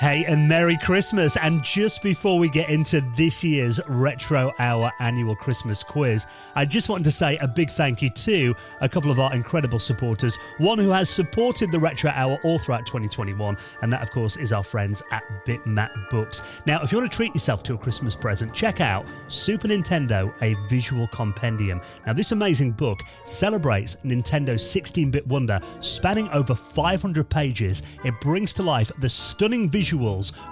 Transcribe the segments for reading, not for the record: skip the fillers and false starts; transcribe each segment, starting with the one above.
Hey, and Merry Christmas. And just before we get into this year's Retro Hour annual Christmas quiz, I just wanted to say a big thank you to a couple of our incredible supporters. One who has supported the Retro Hour all throughout 2021, and that, of course, is our friends at Bitmap Books. Now, if you want to treat yourself to a Christmas present, check out Super Nintendo, A Visual Compendium. Now, this amazing book celebrates Nintendo's 16-bit wonder, spanning over 500 pages. It brings to life the stunning visuals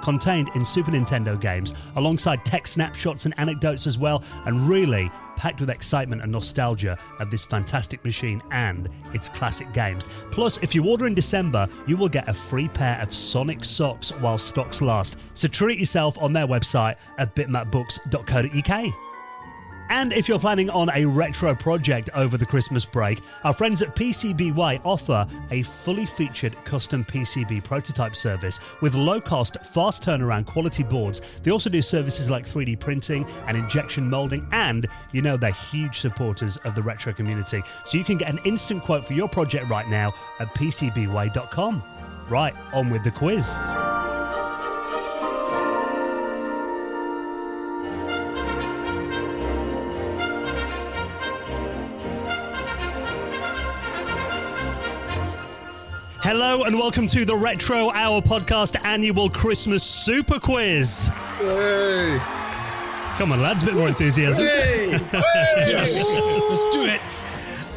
contained in Super Nintendo games, alongside tech snapshots and anecdotes as well, and really packed with excitement and nostalgia of this fantastic machine and its classic games. Plus, if you order in December, you will get a free pair of Sonic socks while stocks last. So treat yourself on their website at bitmapbooks.co.uk. And if you're planning on a retro project over the Christmas break, our friends at PCBWay offer a fully featured custom PCB prototype service with low-cost, fast turnaround quality boards. They also do services like 3D printing and injection molding, and you know they're huge supporters of the retro community. So you can get an instant quote for your project right now at PCBWay.com. Right, on with the quiz. Hello and welcome to the Retro Hour podcast annual Christmas super quiz. Hey. Come on, lads, a bit more enthusiasm. Hey. Yes, let's do it.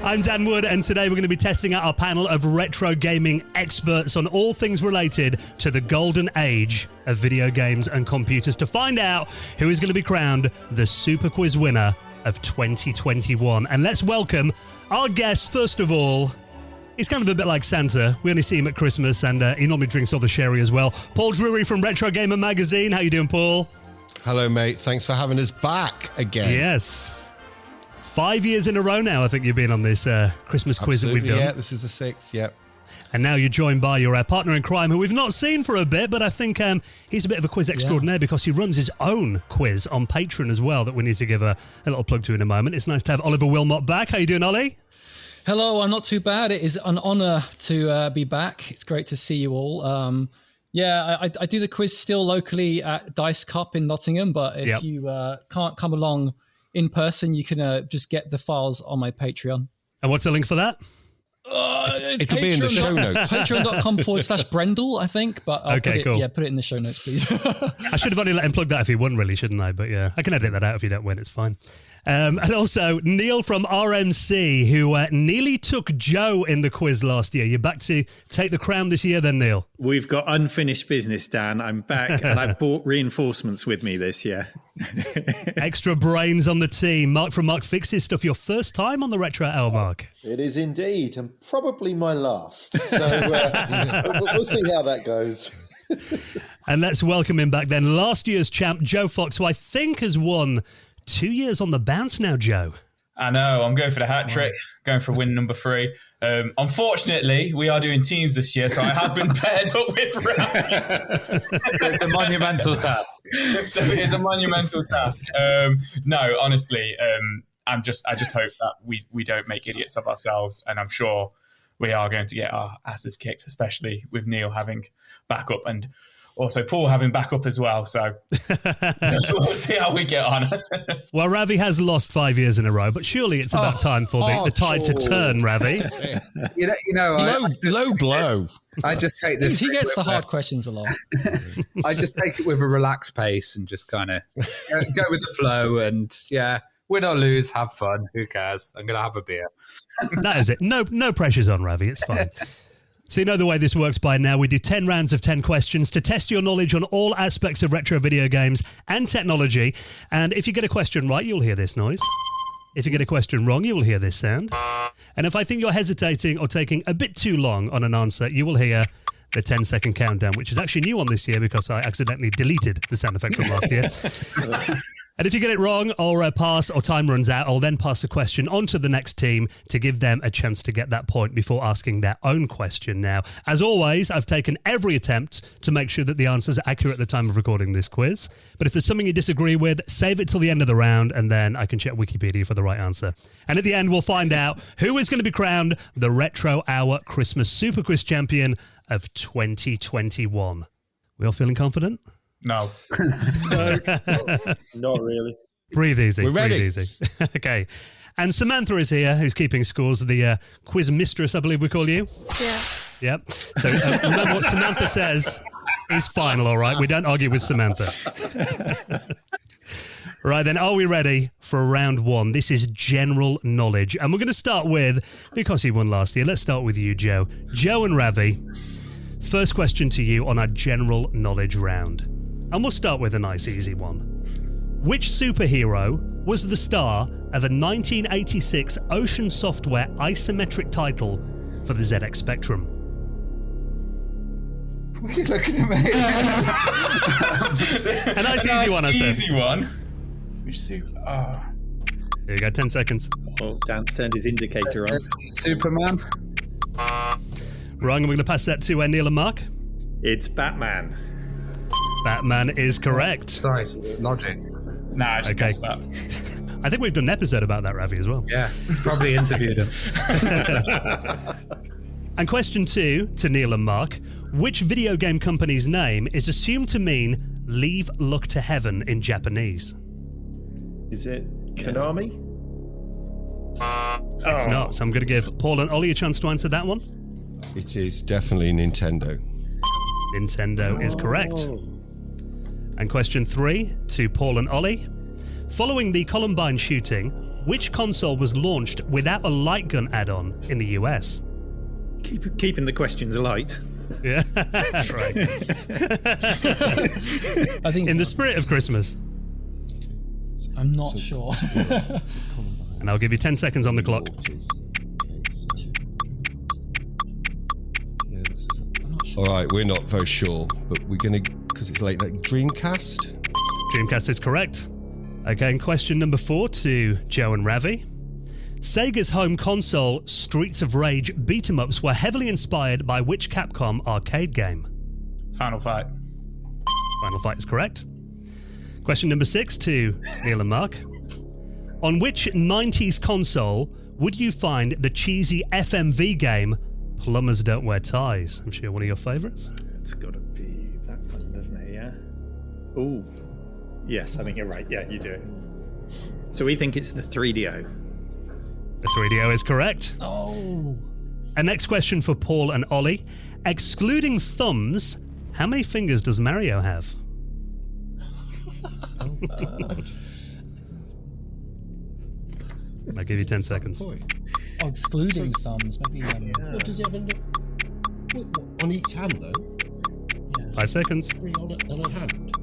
I'm Dan Wood, and today we're going to be testing out our panel of retro gaming experts on all things related to the golden age of video games and computers to find out who is going to be crowned the super quiz winner of 2021. And let's welcome our guest, first of all. He's kind of a bit like Santa. We only see him at Christmas, and he normally drinks all the sherry as well. Paul Drury from Retro Gamer Magazine. How you doing, Paul? Hello, mate. Thanks for having us back again. Yes. 5 years in a row now, I think you've been on this Christmas quiz that we've done. Yeah, this is the 6th, yep. And now you're joined by your partner in crime, who we've not seen for a bit, but I think he's a bit of a quiz extraordinaire because he runs his own quiz on Patreon as well that we need to give a little plug to in a moment. It's nice to have Oliver Wilmot back. How you doing, Ollie? Hello, I'm not too bad. It is an honour to be back. It's great to see you all. I do the quiz still locally at Dice Cup in Nottingham, but if you can't come along in person, you can just get the files on my Patreon. And what's the link for that? It'll be in the show notes. Patreon.com/Brendel, I think. But I'll cool. Yeah, put it in the show notes, please. I should have only let him plug that if he won, really, shouldn't I? But yeah, I can edit that out if you don't win. It's fine. And also, Neil from RMC, who nearly took Joe in the quiz last year. You're back to take the crown this year then, Neil? We've got unfinished business, Dan. I'm back, and I brought reinforcements with me this year. Extra brains on the team. Mark from Mark Fixes Stuff, your first time on the Retro Hour, Mark. It is indeed, and probably my last. So we'll see how that goes. And let's welcome him back then. Last year's champ, Joe Fox, who I think has won 2 years on the bounce now, Joe. I know, I'm going for the hat trick, going for win number 3. Unfortunately, we are doing teams this year, so I have been paired up with Ravi. So it's a monumental task. So it is a monumental task. No, honestly, I just hope that we don't make idiots of ourselves, and I'm sure we are going to get our asses kicked, especially with Neil having backup and also Paul having backup as well. So we'll see how we get on. Well, Ravi has lost 5 years in a row, but surely it's about time for the tide to turn, Ravi. Low blow. I just take this. He gets the hard questions a lot. I just take it with a relaxed pace and just kind of go with the flow. And win or lose, have fun. Who cares? I'm going to have a beer. That is it. No pressures on Ravi. It's fine. So you know the way this works by now. We do 10 rounds of 10 questions to test your knowledge on all aspects of retro video games and technology. And if you get a question right, you'll hear this noise. If you get a question wrong, you will hear this sound. And if I think you're hesitating or taking a bit too long on an answer, you will hear the 10-second countdown, which is actually new on this year because I accidentally deleted the sound effect from last year. And if you get it wrong or pass or time runs out, I'll then pass the question on to the next team to give them a chance to get that point before asking their own question. Now, as always, I've taken every attempt to make sure that the answers are accurate at the time of recording this quiz. But if there's something you disagree with, save it till the end of the round and then I can check Wikipedia for the right answer. And at the end, we'll find out who is going to be crowned the Retro Hour Christmas Super Quiz champion of 2021. We all feeling confident? No. Not really. Breathe easy. We're ready. Breathe easy. Okay. And Samantha is here, who's keeping scores. The quiz mistress, I believe we call you. Yeah. Yep. So remember what Samantha says is final, all right? We don't argue with Samantha. Right, then, are we ready for round one? This is general knowledge. And we're going to start with, because he won last year, let's start with you, Joe. Joe and Ravi, first question to you on our general knowledge round. And we'll start with a nice, easy one. Which superhero was the star of a 1986 Ocean Software isometric title for the ZX Spectrum? What are you looking at me? A nice, easy one, I'd say. Easy one. Which super? Here you go, 10 seconds. Oh, Dan's turned his indicator on. Superman. Wrong, and we're going to pass that to Neil and Mark. It's Batman. Batman is correct. Sorry, logic. Nah, I just Okay. guessed that. I think we've done an episode about that, Ravi, as well. Yeah, probably interviewed him. And question 2 to Neil and Mark. Which video game company's name is assumed to mean leave luck to heaven in Japanese? Is it Konami? It's not, so I'm going to give Paul and Ollie a chance to answer that one. It is definitely Nintendo. Nintendo is correct. And question 3 to Paul and Ollie. Following the Columbine shooting, which console was launched without a light gun add-on in the US? Keeping the questions light. Yeah, right. I think In the spirit of Christmas. I'm not sure. And I'll give you 10 seconds on the clock. All right, we're not very sure, but we're going to, because it's late, like Dreamcast? Dreamcast is correct. Okay, and question number 4 to Joe and Ravi. Sega's home console Streets of Rage beat-em-ups were heavily inspired by which Capcom arcade game? Final Fight. Final Fight is correct. Question number 6 to Neil and Mark. On which 90s console would you find the cheesy FMV game Plumbers Don't Wear Ties? I'm sure one of your favourites. It's got to be that one, doesn't it? Yeah. Oh, yes, I think you're right. Yeah, you do it. So we think it's the 3DO. The 3DO is correct. Oh. And next question for Paul and Ollie. Excluding thumbs, how many fingers does Mario have? I'll give you 10 seconds. Oh, excluding thumbs, maybe. What does he have on each hand, though? 5 seconds. 3 on a hand.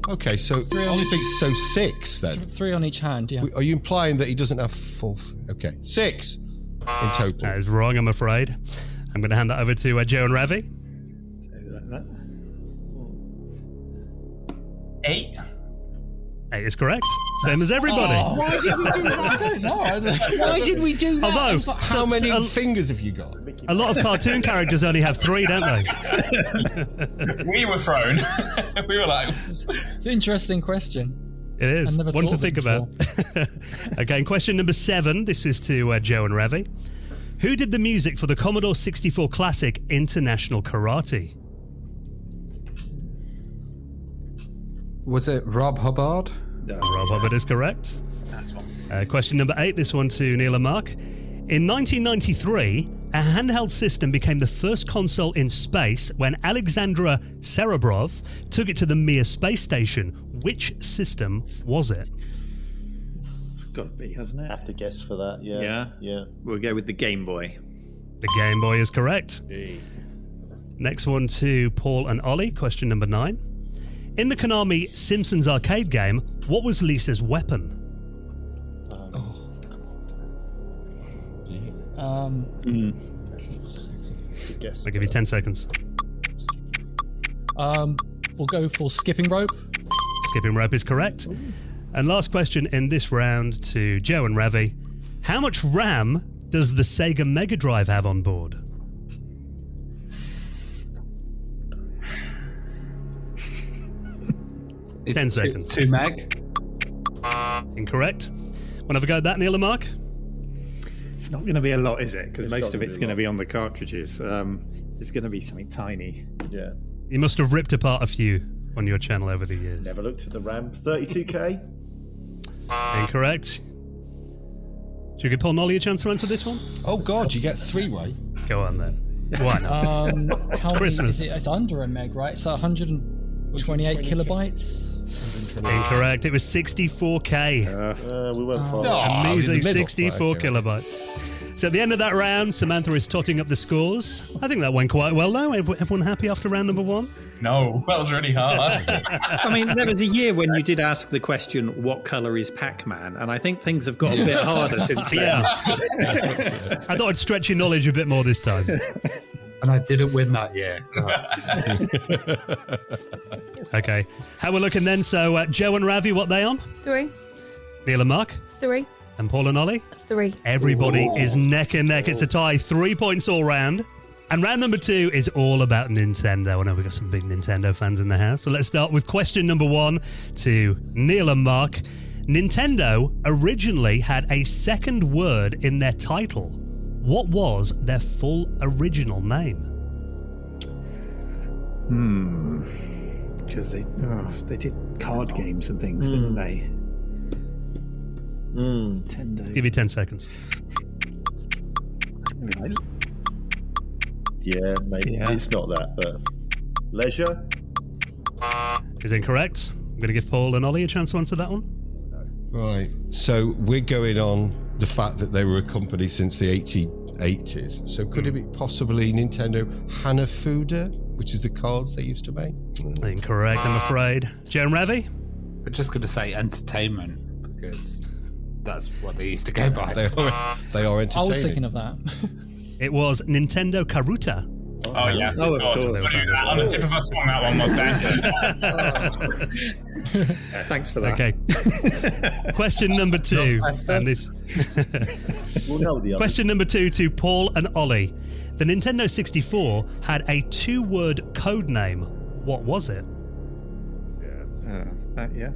Okay, so Ollie thinks so 6 then. 3 on each hand, yeah. Are you implying that he doesn't have 4? Okay, 6 in total. That is wrong, I'm afraid. I'm going to hand that over to Joe and Ravi. So like that. 8. 8 is correct. Same as everybody. Oh. Why did we do that? I don't know. Why did we do that? Although, How many fingers have you got? a lot of cartoon characters only have 3, don't they? We were thrown. We were like... It's an interesting question. It is. I've never One to thought of think it about. Okay, and question number 7. This is to Joe and Ravi. Who did the music for the Commodore 64 classic International Karate? Was it Rob Hubbard? Rob Hubbard is correct. Question number 8. This one to Neil and Mark. In 1993, a handheld system became the first console in space when Alexandra Serebrov took it to the Mir space station. Which system was it? Got to be, hasn't it? Have to guess for that. Yeah. Yeah? We'll go with the Game Boy. The Game Boy is correct. Next one to Paul and Ollie. Question number 9. In the Konami Simpsons arcade game, what was Lisa's weapon? Guess. I'll give you 10 seconds. We'll go for skipping rope. Skipping rope is correct. And last question in this round to Joe and Ravi. How much RAM does the Sega Mega Drive have on board? It's 10 seconds. 2 meg. Incorrect. Want to have a go at that, Neil and Mark? It's not going to be a lot, is it? Because It's most not of it's gonna be going to a be on the cartridges. It's going to be something tiny. Yeah. You must have ripped apart a few on your channel over the years. Never looked at the RAM. 32K. Incorrect. Should we give Paul Nolly a chance to answer this one? Oh God, you get 3-way. Go on then. Why not? How Christmas. many is it? It's under a meg, right? So 128 kilobytes. Incorrect. It was 64K. We went far. Oh, Measly in the middle. 64 Okay. kilobytes. So at the end of that round, Samantha is totting up the scores. I think that went quite well, though. Everyone happy after round number 1? No, that was really hard. I mean, there was a year when you did ask the question, what colour is Pac-Man? And I think things have got a bit harder since then. Yeah. I thought I'd stretch your knowledge a bit more this time. And I didn't win that year. Okay. How we're looking then? So Joe and Ravi, what they on? 3, Neil and Mark? 3, And Paul and Ollie? 3. Everybody is neck and neck. It's a tie. 3 points all round. And round number 2 is all about Nintendo. I know we've got some big Nintendo fans in the house. So let's start with question number 1 to Neil and Mark. Nintendo originally had a second word in their title. What was their full original name? Because they did card games and things, didn't they? Nintendo. Give you 10 seconds. It's gonna be like- Yeah, maybe. Yeah. It's not that, but leisure. Is incorrect. I'm going to give Paul and Ollie a chance to answer that one. Right. So we're going on the fact that they were a company since the 80s. So could it be possibly Nintendo Hanafuda, which is the cards they used to make? Incorrect, I'm afraid. Joe and Ravi? We're just going to say entertainment because that's what they used to go by. They are entertaining. I was thinking of that. It was Nintendo Karuta. Oh, yes. Oh, of course. On the tip of our tongue, that one was dangerous. Thanks for that. Okay. Question number 2. And this We'll know the others. question number 2 to Paul and Ollie. The Nintendo 64 had a 2-word code name. What was it? Yeah.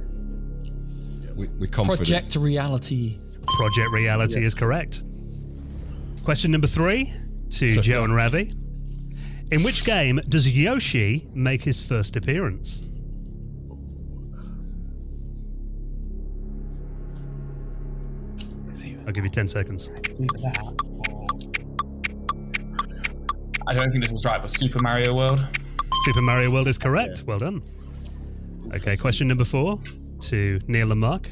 We're confident. Project Reality. Project Reality is correct. Question number 3 to Joe and Ravi. In which game does Yoshi make his first appearance? I'll give you 10 seconds. I don't think this was right, but Super Mario World. Super Mario World is correct. Well done. Okay, question number 4 to Neil and Mark.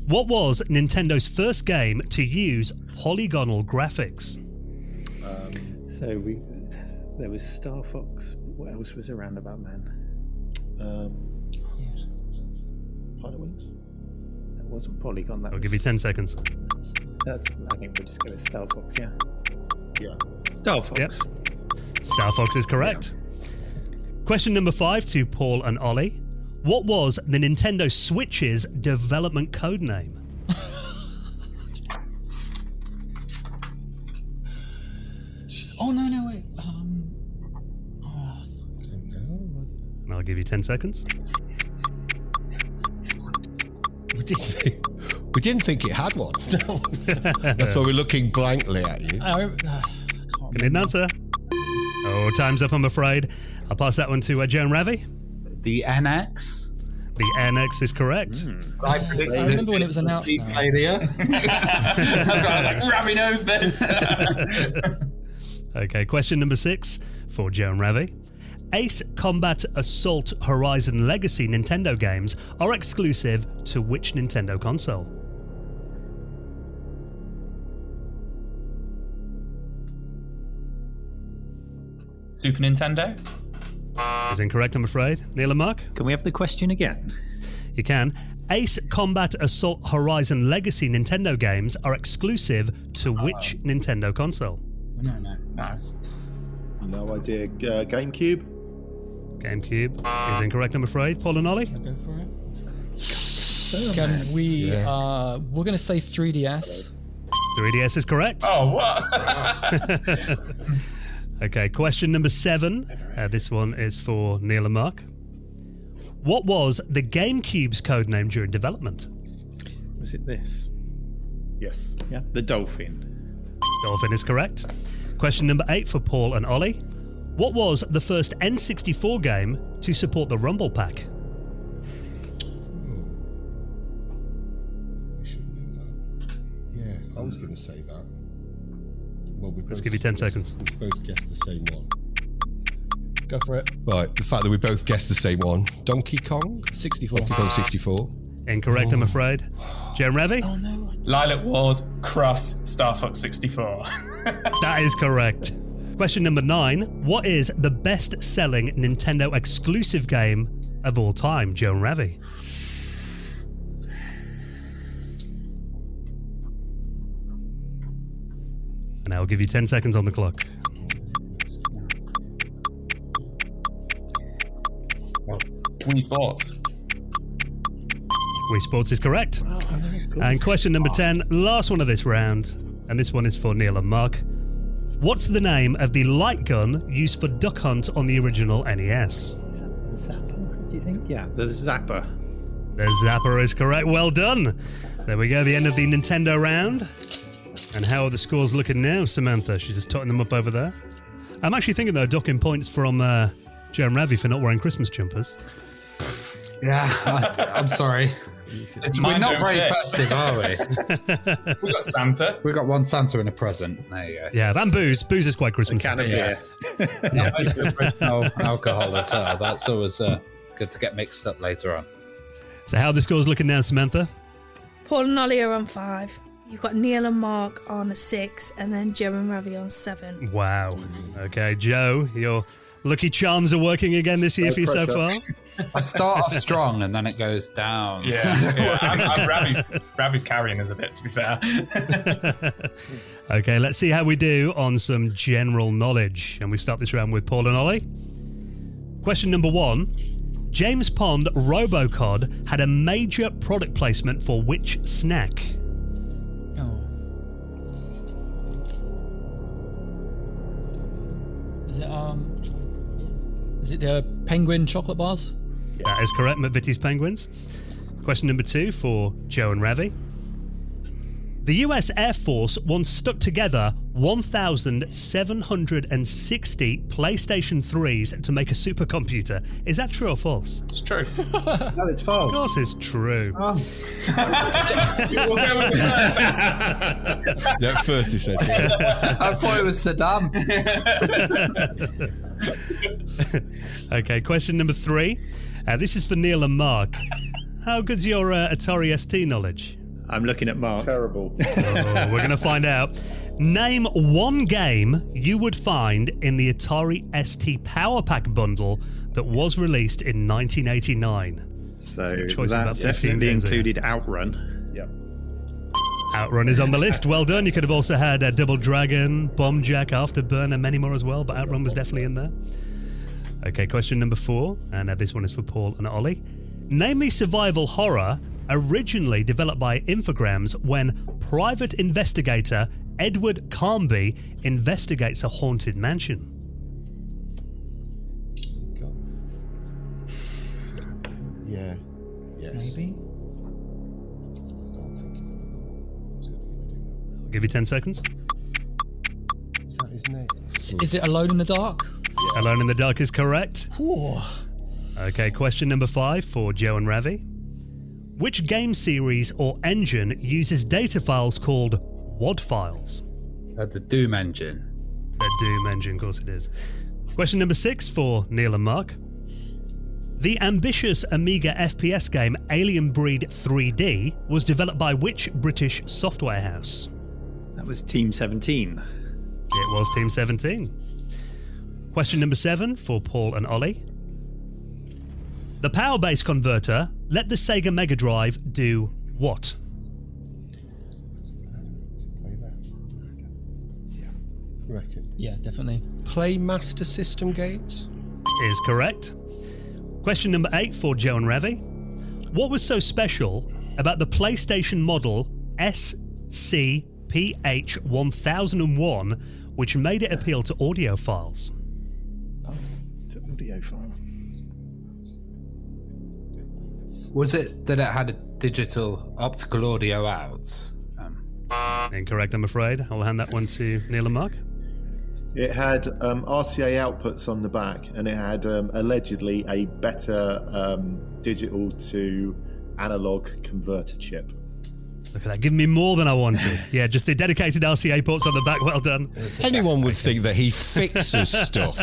What was Nintendo's first game to use polygonal graphics? So there was Star Fox. What else was around about Man? Pilot Wings. That wasn't Polygon. That I'll was, give you 10 seconds. I think we'll just go with Star Fox. Yeah. Yeah. Star Fox. Yep. Star Fox is correct. Question number 5 to Paul and Ollie. What was the Nintendo Switch's development code name? Oh, no, wait. And I'll give you 10 seconds. We didn't think it had one. That's why we're looking blankly at you. Can need an answer? Oh, time's up, I'm afraid. I'll pass that one to Joe and Ravi. The NX. The NX is correct. I remember when it was announced now. Failure. That's why I was like, Ravi knows this. Okay, question number 6 for Joe and Ravi. Ace Combat Assault Horizon Legacy Nintendo games are exclusive to which Nintendo console? Super Nintendo. Is incorrect, I'm afraid. Neil and Mark? Can we have the question again? You can. Ace Combat Assault Horizon Legacy Nintendo games are exclusive to which Nintendo console? No. No idea. GameCube. GameCube is incorrect, I'm afraid. Paul and Ollie? Go for it. Can we? We're going to say 3DS. 3DS is correct. Oh, what? Okay, question number 7. This one is for Neil and Mark. What was the GameCube's codename during development? Was it this? Yes. Yeah. The Dolphin. Dolphin is correct. Question number 8 for Paul and Ollie. What was the first N64 game to support the Rumble Pack? We should know that. Yeah, I was going to say that. Well, Let's give you 10 seconds. We both guessed the same one. Go for it. Right, the fact that we both guessed the same one. Donkey Kong? 64. Donkey Kong 64. Incorrect, I'm afraid. Joe Revy? Oh no. Lilac Wars, Cross, Star Fox 64. That is correct. Question number 9. What is the best-selling Nintendo exclusive game of all time, Joe Revy? And I'll give you 10 seconds on the clock. Wii Sports. Wii Sports is correct. And question number 10, last one of this round, and this one is for Neil and Mark. What's the name of the light gun used for Duck Hunt on the original NES? Is that the Zapper, do you think? Yeah, the Zapper. The Zapper is correct. Well done. There we go, the end of the Nintendo round. And how are the scores looking now, Samantha? She's just totting them up over there. I'm actually thinking, though, docking points from Joe and Ravi for not wearing Christmas jumpers. Yeah, I'm sorry. We're not very festive, are we? We've got Santa. We've got one Santa and a present. There you go. Yeah, and booze. Booze is quite Christmas. Can of beer. No alcohol as well. That's always good to get mixed up later on. So how are the scores looking now, Samantha? Paul and Ollie are on 5. You've got Neil and Mark on a 6, and then Joe and Ravi on 7. Wow. Okay, Joe, your lucky charms are working again this year for you so far. I start off strong and then it goes down. Yeah. Ravi's carrying us a bit, to be fair. Okay, let's see how we do on some general knowledge. And we start this round with Paul and Ollie. Question number 1. James Pond Robocod had a major product placement for which snack? Oh. Is it the penguin chocolate bars? That is correct, McVitie's Penguins. Question number 2 for Joe and Ravi. The US Air Force once stuck together 1,760 PlayStation 3s to make a supercomputer. Is that true or false? It's true. No, it's false. Of course it's true. We'll go with the first. Yeah, at first he said yeah. I thought it was Saddam. Okay, question number 3. This is for Neil and Mark. How good's your Atari ST knowledge? I'm looking at Mark. Terrible. We're going to find out. Name one game you would find in the Atari ST Power Pack bundle that was released in 1989. So choice of that about 15 definitely games there. included Outrun. Yep. Outrun is on the list. Well done. You could have also had Double Dragon, Bomb Jack, Afterburner, and many more as well, but Outrun was definitely in there. Okay, question number 4, and this one is for Paul and Ollie. Name me survival horror originally developed by Infogrames when private investigator Edward Carnby investigates a haunted mansion. Yeah. Yes. Maybe. Can't think of another one. What was it going to do now? I'll give you 10 seconds. Is that his name? Is it Alone in the Dark? Yeah. Alone in the Dark is correct. Ooh. Okay, question number 5 for Joe and Ravi. Which game series or engine uses data files called WAD files? The Doom engine. The Doom engine, of course it is. Question number 6 for Neil and Mark. The ambitious Amiga FPS game Alien Breed 3D was developed by which British software house? That was Team 17. It was Team 17. Question number 7 for Paul and Ollie. The power base converter let the Sega Mega Drive do what? Play that. Yeah. Reckon. Yeah, definitely. Play Master System games? Is correct. Question number 8 for Joe and Ravi. What was so special about the PlayStation model SCPH1001 which made it appeal to audiophiles? To audio file. Was it that it had a digital optical audio out? Incorrect, I'm afraid. I'll hand that one to Neil and Mark. It had RCA outputs on the back, and it had allegedly a better digital to analog converter chip. Look at that, giving me more than I wanted. Yeah, just the dedicated RCA ports on the back. Well done. Anyone would think that he fixes stuff.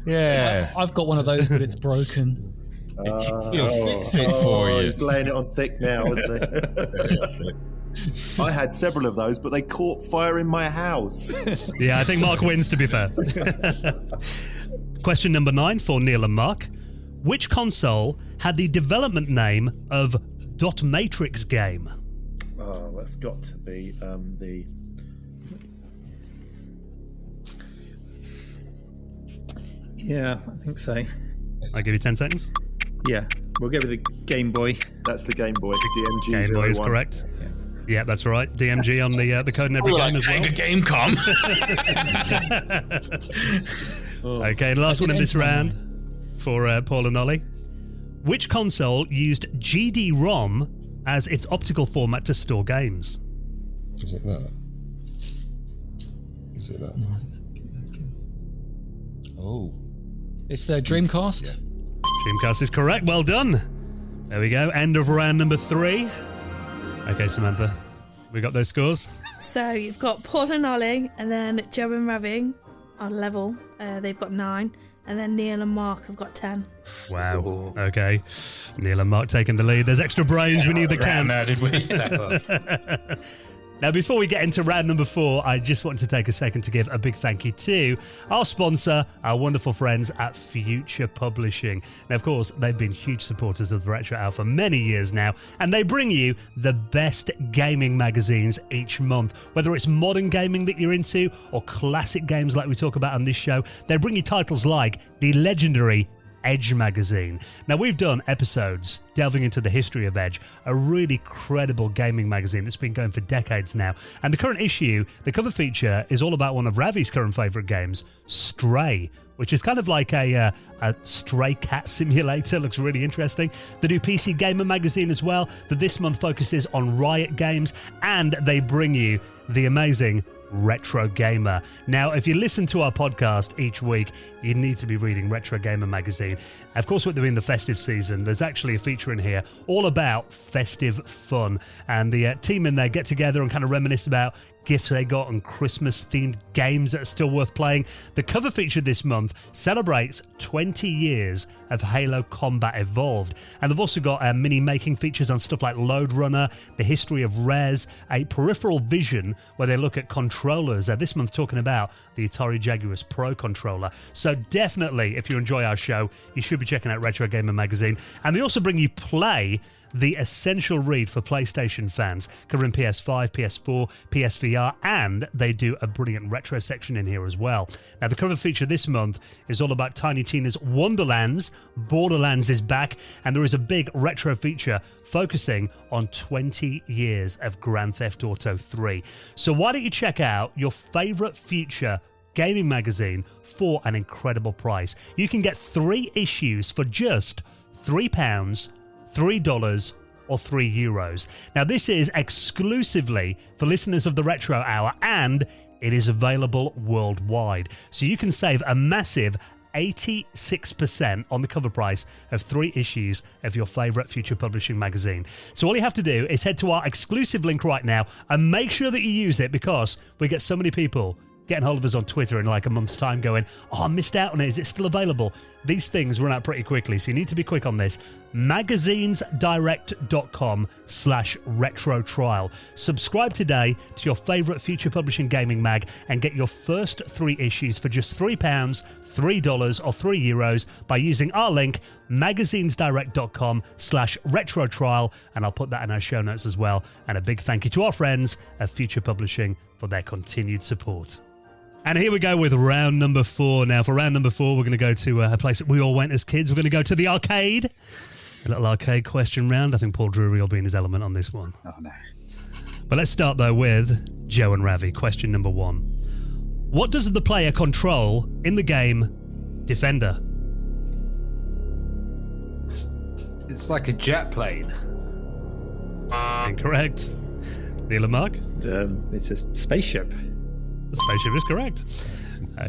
Yeah. I've got one of those, but it's broken. He'll fix it for you. He's laying it on thick now, isn't he? I had several of those, but they caught fire in my house. Yeah, I think Mark wins, to be fair. Question number 9 for Neil and Mark. Which console had the development name of Dot Matrix game? Oh, that's got to be the... Yeah, I think so. I'll give you 10 seconds. Yeah, we'll go with the Game Boy. That's the Game Boy. DMG Game Boy is 01. correct. Yeah, that's right. DMG on the code in every game as well. Sega Gamecom. Okay, last one in this round for Paul and Ollie. Which console used GD-ROM as its optical format to store games? Is it that? Is it that? Oh. It's the Dreamcast. Dreamcast is correct. Well done. There we go. End of round number 3. Okay, Samantha, we got those scores? So you've got Paul and Ollie, and then Joe and Ravi on level. They've got 9. And then Neil and Mark have got 10. Wow. Okay. Neil and Mark taking the lead. There's extra brains. We need the can. Did we step up? Now, before we get into round number 4, I just want to take a second to give a big thank you to our sponsor, our wonderful friends at Future Publishing. Now, of course, they've been huge supporters of the Retro Hour for many years now, and they bring you the best gaming magazines each month. Whether it's modern gaming that you're into or classic games like we talk about on this show, they bring you titles like the legendary Edge magazine. Now, we've done episodes delving into the history of Edge, a really credible gaming magazine that's been going for decades now. And the current issue, the cover feature, is all about one of Ravi's current favourite games, Stray, which is kind of like a stray cat simulator. Looks really interesting. They do PC Gamer magazine as well, that this month focuses on Riot games, and they bring you the amazing Retro Gamer. Now, if you listen to our podcast each week, you need to be reading Retro Gamer magazine. Of course, we're doing the festive season. There's actually a feature in here all about festive fun, and the team in there get together and kind of reminisce about gifts they got and Christmas-themed games that are still worth playing. The cover feature this month celebrates 20 years of Halo Combat Evolved, and they've also got mini-making features on stuff like Load Runner, the history of Res, a peripheral vision where they look at controllers. This month talking about the Atari Jaguars Pro controller. So definitely, if you enjoy our show, you should be checking out Retro Gamer magazine. And they also bring you Play, the essential read for PlayStation fans, covering PS5, PS4, PSVR, and they do a brilliant retro section in here as well. Now, the cover feature this month is all about Tiny Tina's Wonderlands. Borderlands is back, and there is a big retro feature focusing on 20 years of Grand Theft Auto 3. So why don't you check out your favourite future gaming magazine for an incredible price? You can get 3 issues for just £3, $3 or €3. Now, this is exclusively for listeners of the Retro Hour, and it is available worldwide. So you can save a massive 86% on the cover price of 3 issues of your favourite Future Publishing magazine. So all you have to do is head to our exclusive link right now and make sure that you use it, because we get so many people getting hold of us on Twitter in like a month's time going, oh, I missed out on it. Is it still available? These things run out pretty quickly, so you need to be quick on this. magazinesdirect.com/retro trial. Subscribe today to your favourite Future Publishing gaming mag and get your first 3 issues for just £3, $3 or €3 by using our link, magazinesdirect.com/retro trial, and I'll put that in our show notes as well. And a big thank you to our friends at Future Publishing for their continued support. And here we go with round number 4. Now, for round number 4, we're going to go to a place that we all went as kids. We're going to go to the arcade. A little arcade question round. I think Paul Drury will be in his element on this one. Oh, no. But let's start, though, with Joe and Ravi. Question number 1. What does the player control in the game Defender? It's like a jet plane. Incorrect. Neil and Mark? It's a spaceship. The spaceship is correct.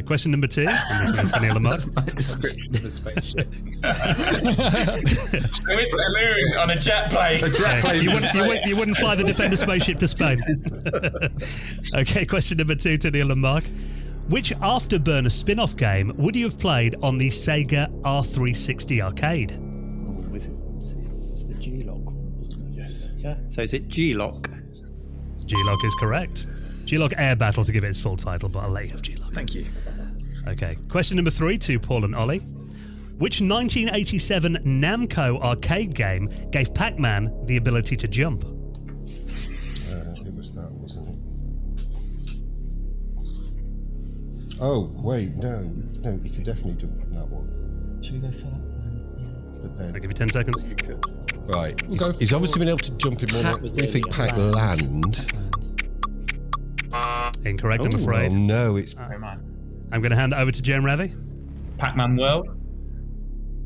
Question number 2, and this one is for Neil and Mark. My description of the spaceship. It's a balloon on a jet plane. A jet plane. You wouldn't fly the Defender spaceship to Spain. Okay, question number 2 to Neil and Mark. Which Afterburner spin-off game would you have played on the Sega R360 arcade? It's the G-Lock one, wasn't it? Yes. Yeah. So is it G-Lock? G-Lock is correct. G-Lock Air Battle to give it its full title, but I'll let you have G-Lock. Thank you. Okay, question number 3 to Paul and Ollie. Which 1987 Namco arcade game gave Pac-Man the ability to jump? It was that, wasn't it? Oh, wait, no, you could definitely jump on that one. Should we go for that? But then, I'll give you 10 seconds. right, go he's obviously been able to jump in more. Pac- I think Pac-Land. Incorrect, I'm Oh, afraid. well, no, it's I'm going to hand it over to Jem Ravi. Pac-Man World.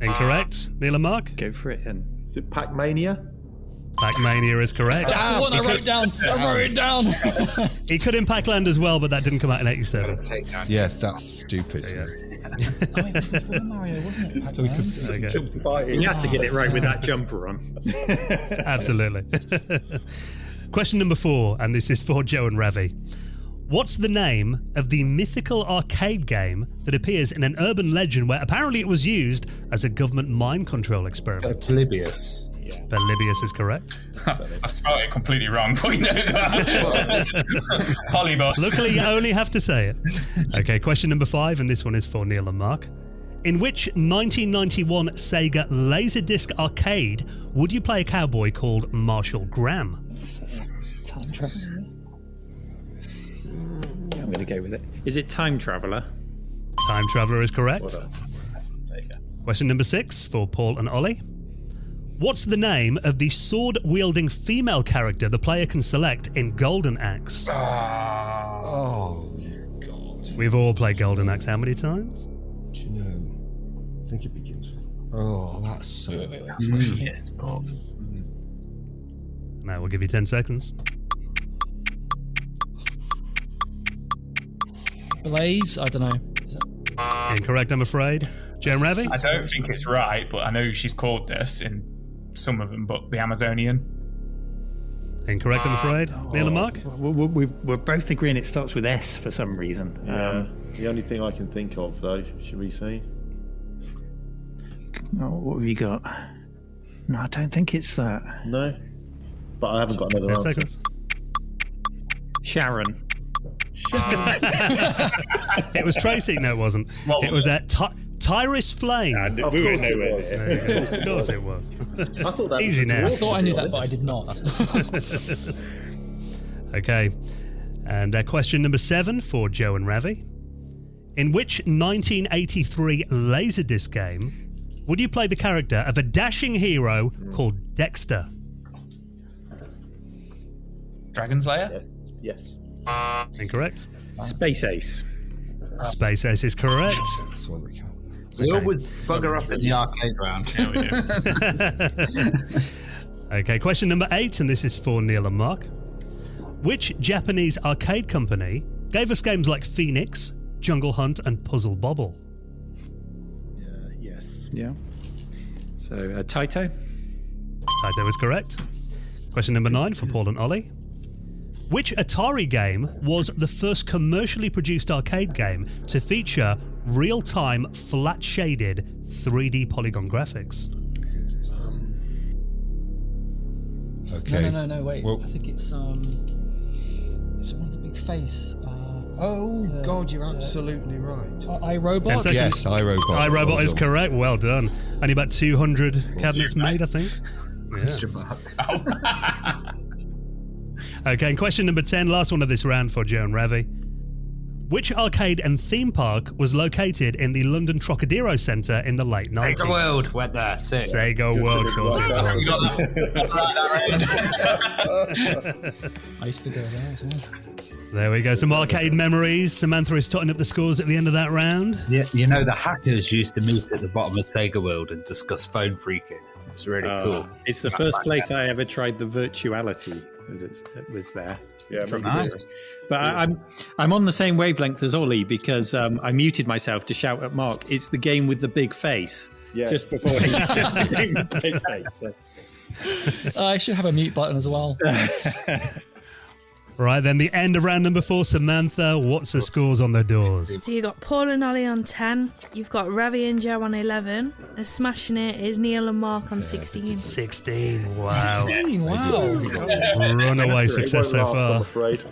Incorrect. Neil and Mark? Go for it, and Is it Pac-Mania? Pac-Mania is correct. That's the one I wrote down. I wrote it down. He could in Pac-Land as well, but that didn't come out in 87. yeah, that's stupid. Before Mario, wasn't it? So we could Okay. Jump fighting. you had to get it right with that jumper on. Absolutely. Question number 4, and this is for Joe and Ravi. What's the name of the mythical arcade game that appears in an urban legend where apparently it was used as a government mind control experiment? Polybius. Polybius is correct. I spelled it completely wrong, but he knows that. Polybus. Luckily, you only have to say it. Okay, question number 5, and this one is for Neil and Mark. In which 1991 Sega Laserdisc arcade would you play a cowboy called Marshall Graham? Time Traveler. Yeah, I'm going to go with it. Is it Time Traveler? Time Traveler is correct. Question number 6 for Paul and Ollie. What's the name of the sword-wielding female character the player can select in Golden Axe? Oh, God. We've all played Golden Axe how many times? Do you know? I think it begins with. Oh, that's so. Now we'll give you 10 seconds. Blaze? I don't know. Is it? Incorrect, I'm afraid. Jem Ravi? I don't think it's right, but I know she's called this in some of them, but the Amazonian. Incorrect, I'm afraid. Neil and Mark? We're both agreeing it starts with S for some reason. The only thing I can think of, though, should we say? What have you got? No, I don't think it's that. No, but I haven't got another 10 answer. seconds. Sharon. It was Tracy. No, it wasn't. It was Tyrus Flame. Of course it was. Of course it was. I thought that Easy was a now. dwarf, I thought I to knew be that, but I did not. Okay. And question number 7 for Joe and Ravi. In which 1983 Laserdisc game would you play the character of a dashing hero called Dexter? Dragon Slayer? Yes. Incorrect. Space Ace. Space Ace is correct. That's what we can. We always bugger up in the arcade round. Yeah, we do. Okay, question number 8, and this is for Neil and Mark. Which Japanese arcade company gave us games like Phoenix, Jungle Hunt, and Puzzle Bobble? Yes. Yeah. So, Taito. Taito is correct. Question number 9 for Paul and Ollie. Which Atari game was the first commercially produced arcade game to feature real-time, flat-shaded 3D polygon graphics? Okay. No, wait. Well- I think it's one with the big face. God, you're absolutely right. iRobot? 10 seconds. Yes, iRobot. iRobot Well is done. correct. Well done. Only about 200 cabinets made, I think. Question mark. Okay, and question number 10, last one of this round for Joe and Ravi. Which arcade and theme park was located in the London Trocadero Centre in the late 90s? Sega World went there. Sick. Sega World, of course it was. We got that. I used to go there as well. There we go, some arcade memories. Samantha is totting up the scores at the end of that round. Yeah, you know the hackers used to meet at the bottom of Sega World and discuss phone phreaking. It was really cool. It's the first place I ever tried the virtuality as it was there. Yeah, Nice. But I'm on the same wavelength as Ollie because I muted myself to shout at Mark. It's the game with the big face. Yes. Just before he said the game with the big face. So. I should have a mute button as well. Right, then the end of round number 4. Samantha, what's the scores on the doors? So you got Paul and Ollie on 10. You've got Ravi and Joe on 11. And smashing it is Neil and Mark on 16. 16, wow. 16, wow. Runaway success so I'm far. afraid.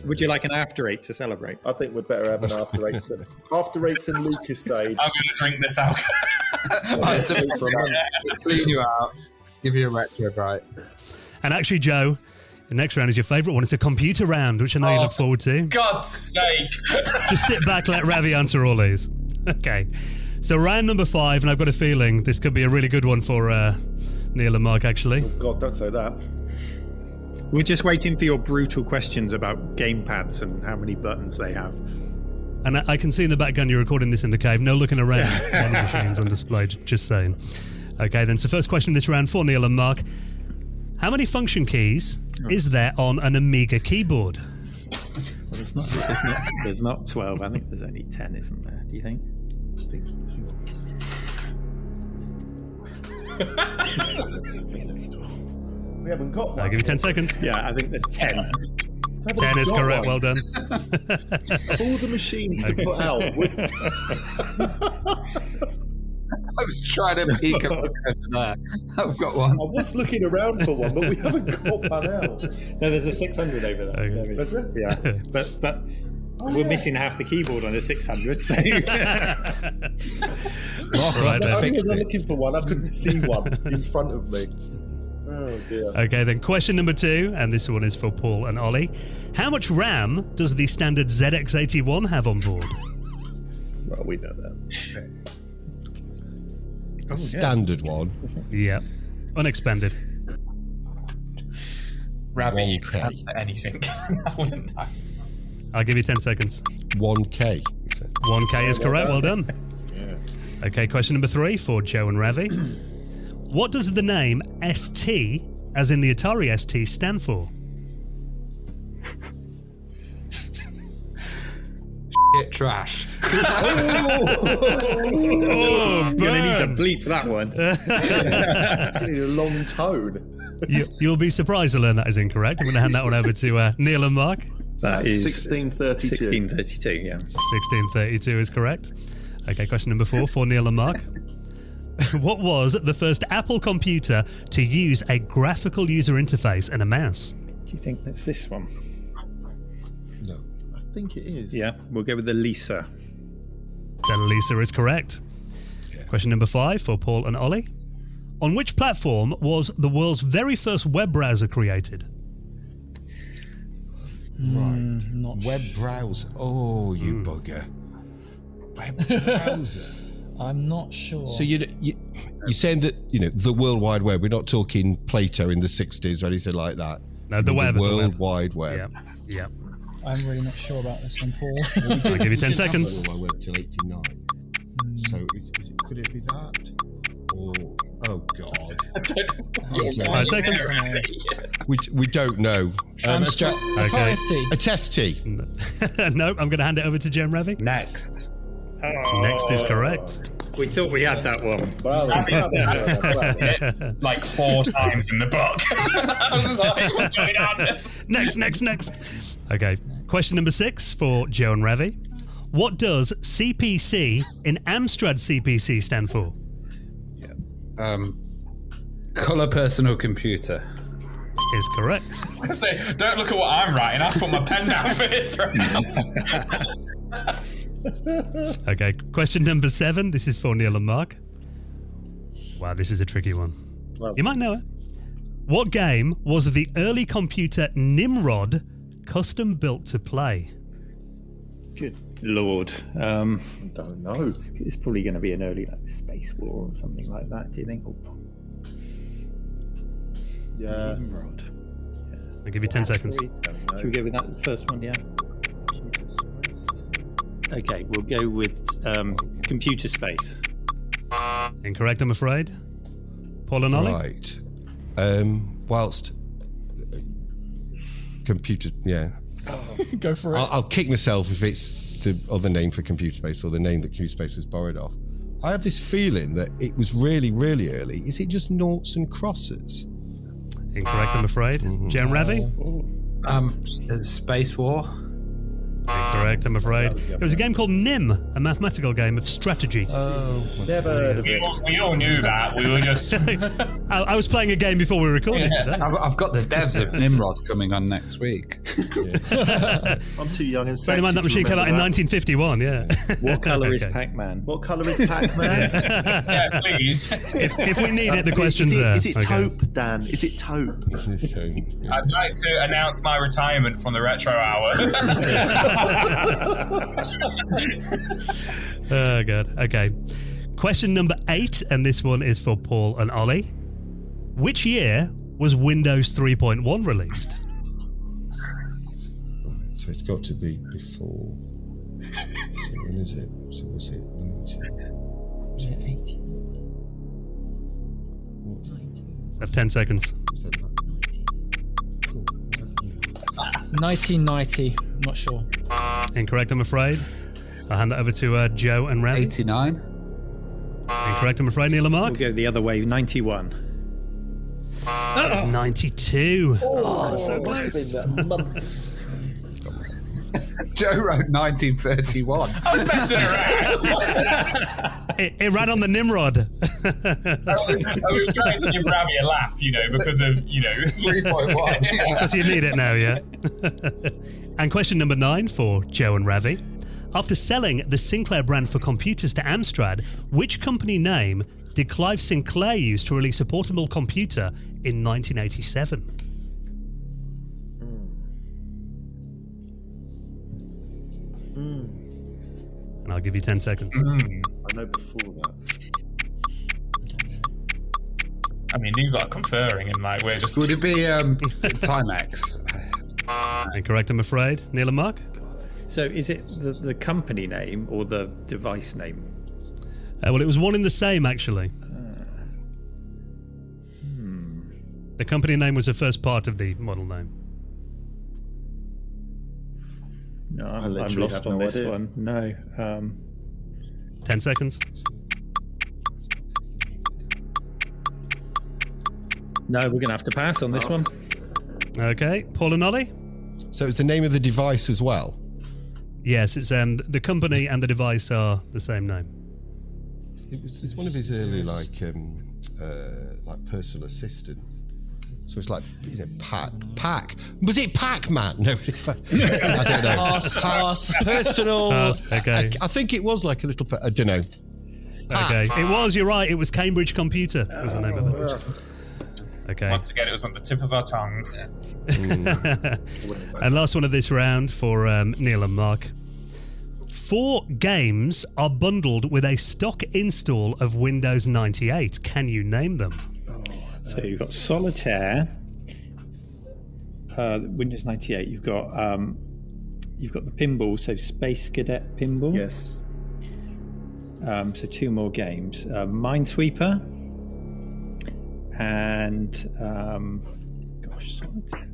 Would you like an after 8 to celebrate? I think we'd better have an after 8. After 8's and Lucasade. I'm going to drink this alcohol. Clean you out. Give you a retro bright. And actually, Joe, the next round is your favourite one. It's a computer round, which I know you look forward to. God's sake. Just sit back, let Ravi answer all these. Okay. So round number 5, and I've got a feeling this could be a really good one for Neil and Mark, actually. Oh, God, don't say that. We're just waiting for your brutal questions about gamepads and how many buttons they have. And I can see in the background you're recording this in the cave. No looking around. Vending machines on display, just saying. Okay, then. So first question in this round for Neil and Mark. How many function keys is there on an Amiga keyboard? Well, there's not 12. I think there's only 10, isn't there? Do you think? We haven't got one. I'll give you 10 seconds. Yeah, I think there's 10. 10 is correct. Well done. Of all the machines to put out. I was trying to peek a look over there. I've got one. I was looking around for one, but we haven't got one out. No, there's a 600 over there. Okay. There is. Is there? Yeah, but we're missing half the keyboard on a 600. So Right, then. I was looking for one. I couldn't see one in front of me. Oh dear. Okay, then question number 2, and this one is for Paul and Ollie. How much RAM does the standard ZX81 have on board? Well, we know that. A standard one. Yeah. Unexpended. Ravi, you 1K. could answer anything. I wouldn't know. I'll give you 10 seconds. 1K. 1K is correct. Well done. Yeah. Okay, question number 3 for Joe and Ravi. What does the name ST, as in the Atari ST, stand for? Shit trash. I'm going to need to bleep that one. It's going to need a long tone. You'll be surprised to learn that is incorrect. I'm going to hand that one over to Neil and Mark. That is 1632. 1632, yeah. 1632 is correct. Okay, question number 4 for Neil and Mark. What was the first Apple computer to use a graphical user interface and a mouse? Do you think that's this one? No. I think it is. Yeah, we'll go with the Lisa. Then Lisa is correct. Question number 5 for Paul and Ollie. On which platform was the world's very first web browser created? Right. Web browser. Oh, you bugger. Web browser. I'm not sure. So you're saying that, the World Wide Web, we're not talking Plato in the 60s or anything like that. No, the web. World Wide Web. Yeah. I'm really not sure about this one, Paul. I'll give you 10 seconds. World Wide Web till 89. So could it be that? Or, oh God. 5 seconds. We don't know. Okay. A test T. Nope, I'm going to hand it over to Jem Ravi. Next. Next is correct. We thought we had that one. Like 4 times in the book. I was like, what's going on? Next. Okay, question number 6 for Joe and Ravi. What does CPC in Amstrad CPC stand for? Color personal computer. Is correct. I was gonna say, don't look at what I'm writing. I've put my pen down for this right now. Okay, question number 7. This is for Neil and Mark. Wow, this is a tricky one. Well, You might know it. What game was the early computer Nimrod custom built to play? Good Lord. I don't know. It's probably going to be an early Space War or something like that, do you think? Yeah. Nimrod. I'll give you 10 seconds. Should we go with that first one, yeah? Okay, we'll go with computer space. Incorrect, I'm afraid. Paul and Ollie? Right. Whilst computer. Yeah, Go for it. I'll kick myself if it's the other name for Computer Space or the name that Computer Space was borrowed off. I have this feeling that it was really, really early. Is it just noughts and crosses? Incorrect, I'm afraid. Jen Ravi? Space War. Incorrect, I'm afraid. It was a game called NIM, a mathematical game of strategy. Never heard of it. We all knew that. We were just. I was playing a game before we recorded today. I've got the devs of Nimrod coming on next week. I'm too young and Bear in mind that machine came out in 1951, yeah. What colour is Okay. Pac-Man? What colour is Pac-Man? Yeah, please. If we need it, the question's there. Is it Okay. taupe, Dan? Is it taupe? I'd like to announce my retirement from the Retro Hour. Oh, God. Okay. Question number 8, and this one is for Paul and Ollie. Which year was Windows 3.1 released? So it's got to be before. So when is it? So was it 90? Was it 80? So have 10 seconds. Was that 1990. I'm not sure. Incorrect, I'm afraid. I'll hand that over to Joe and Rav. 89. Incorrect, I'm afraid. Neil and Mark? We'll go the other way. 91. That was 92. Oh, so Must have close. been that months. Joe wrote 1931. I was messing around. It ran on the Nimrod. I was trying to give Ravi a laugh, because of, 3.1. Because you need it now, yeah? And question number 9 for Joe and Ravi. After selling the Sinclair brand for computers to Amstrad, which company name did Clive Sinclair use to release a portable computer in 1987? And I'll give you 10 seconds. I know before that. I mean, these are conferring, and we're just. Would it be Timex? Incorrect, I'm afraid. Neil and Mark? So is it the company name or the device name? Well, it was one in the same, actually. The company name was the first part of the model name. No, I'm literally lost have on no this idea. one. No. 10 seconds. No, we're going to have to pass on this one. Okay, Paul and Ollie? So it's the name of the device as well. Yes, it's the company and the device are the same name. It's one of his early personal assistant. So it's like Pac. Was it Pac-Man? No, I don't know. Pass. Personal. Pass, okay. I think it was like a little. I don't know. Okay, it was. You're right. It was Cambridge Computer. Was the name of it. Okay. Once again, it was on the tip of our tongues. And last one of this round for Neil and Mark. 4 games are bundled with a stock install of Windows 98. Can you name them? So you've got Solitaire, Windows 98. You've got the pinball, so Space Cadet Pinball. Yes. So 2 more games: Minesweeper and Solitaire.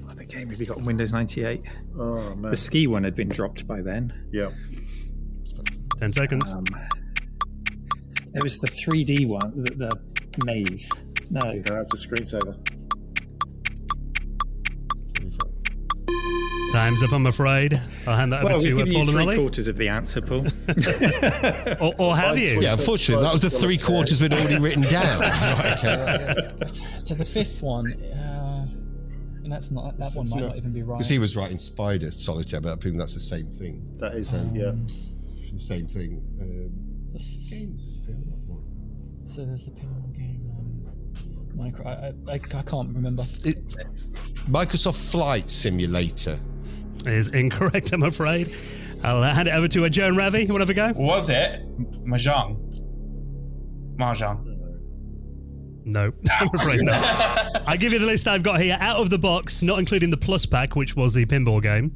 What other game have you got on Windows 98? Oh man. The ski one had been dropped by then. Yeah. 10 seconds. It was the 3D one, the maze. No. That's a screensaver. Time's up, I'm afraid. I'll hand that over Well, to we've given Paul you and Ollie. 3/4 of the answer, Paul. Or have you? Yeah, unfortunately, that was the 3/4 been already written down. Right, okay. So the 5th one, and that's not that one might not even be right. Because he was writing Spider Solitaire, but I think that's the same thing. That is, yeah. The same thing. So there's the pinball game. I can't remember. Microsoft Flight Simulator. Is incorrect, I'm afraid. I'll hand it over to Joe and Ravi. You want to have a go? Was it Mahjong? No, I'm afraid not. I'll give you the list I've got here. Out of the box, not including the Plus Pack, which was the pinball game.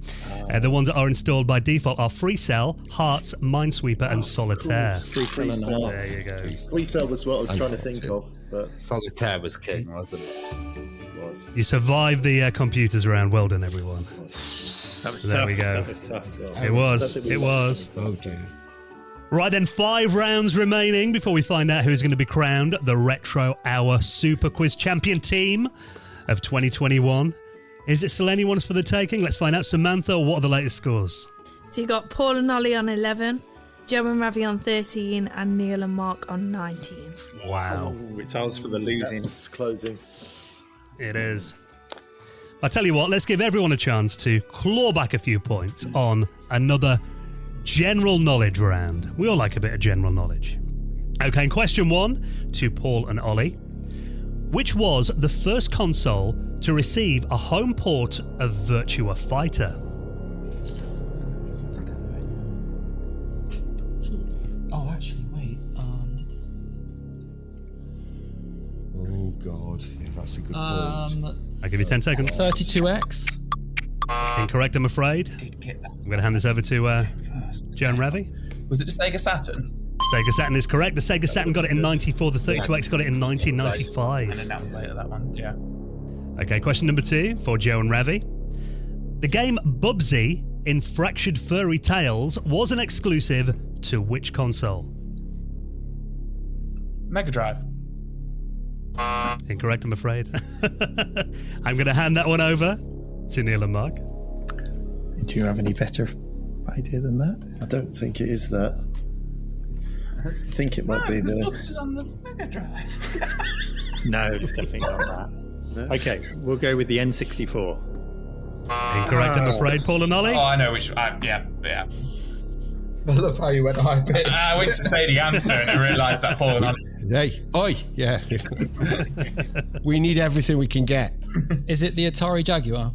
The ones that are installed by default are Free Cell, Hearts, Minesweeper, and Solitaire. Free Cell and Cell. Hearts. There you go. Free Cell was what I was trying to think of, but Solitaire was king, wasn't it? it was. You survived the computers round. Well done, everyone. That was So tough. there we go. That was tough. It was. It was. Oh dear. Right then, 5 rounds remaining before we find out who's going to be crowned the Retro Hour Super Quiz Champion Team of 2021. Is it still anyone's for the taking? Let's find out. Samantha, what are the latest scores? So you got Paul and Ollie on 11, Joe and Ravi on 13, and Neil and Mark on 19. Wow. Oh, it's ours for the losing. It's closing. It is. I tell you what, let's give everyone a chance to claw back a few points on another general knowledge round. We all like a bit of general knowledge. Okay, and question 1 to Paul and Ollie. Which was the first console to receive a home port of Virtua Fighter? Oh, actually, wait. Oh God, yeah, that's a good point. I'll give you 10 seconds. 32X. Incorrect, I'm afraid. Did get that I'm going to hand this over to Joe and Ravi. Was it the Sega Saturn? Sega Saturn is correct. The Sega Saturn got it in 94. The 32X got it in 1995. And then that was later, that one. Yeah. Okay, question number 2 for Joe and Ravi. The game Bubsy in Fractured Furry Tales was an exclusive to which console? Mega Drive. Incorrect, I'm afraid. I'm going to hand that one over to Neil and Mark. Do you have any better idea than that? I don't think it is that. I think it might be the. Books is on the Mega Drive. No, it's definitely not that. No? Okay, we'll go with the N64. Incorrect, I'm afraid. Paul and Ollie? Oh, I know which. Yeah. I love how you went high pitch. I went to say the answer and I realised that Paul and I. Hey, oi, yeah. We need everything we can get. Is it the Atari Jaguar?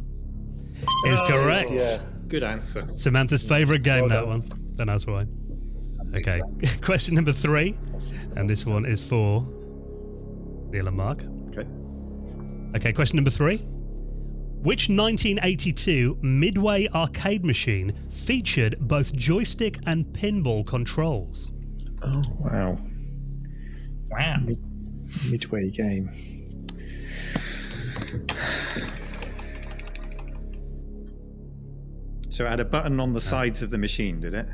Is correct. Yeah, good answer. Samantha's favourite game, that one. Don't ask why. Okay, question number 3. And this one is for Neil and Mark. Okay. Okay, question number 3. Which 1982 Midway arcade machine featured both joystick and pinball controls? Oh, wow. Wow. Midway game. So it had a button on the sides of the machine, did it?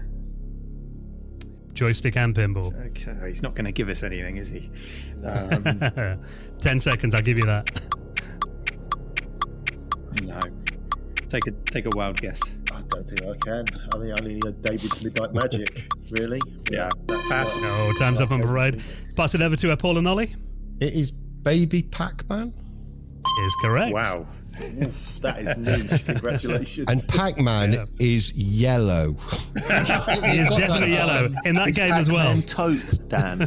Joystick and pinball. Okay, he's not going to give us anything, is he? 10 seconds, I'll give you that. No. Take a wild guess. I don't think I can. I mean, I only need David's Midnight Magic, really. Yeah. That's Oh, time's up, I'm afraid. Pass it over to Paul and Ollie. It is Baby Pac-Man. Is correct. Wow. Oof, that is niche. Congratulations. And Pac-Man is yellow. He is definitely yellow in that game as well. And taupe, Dan.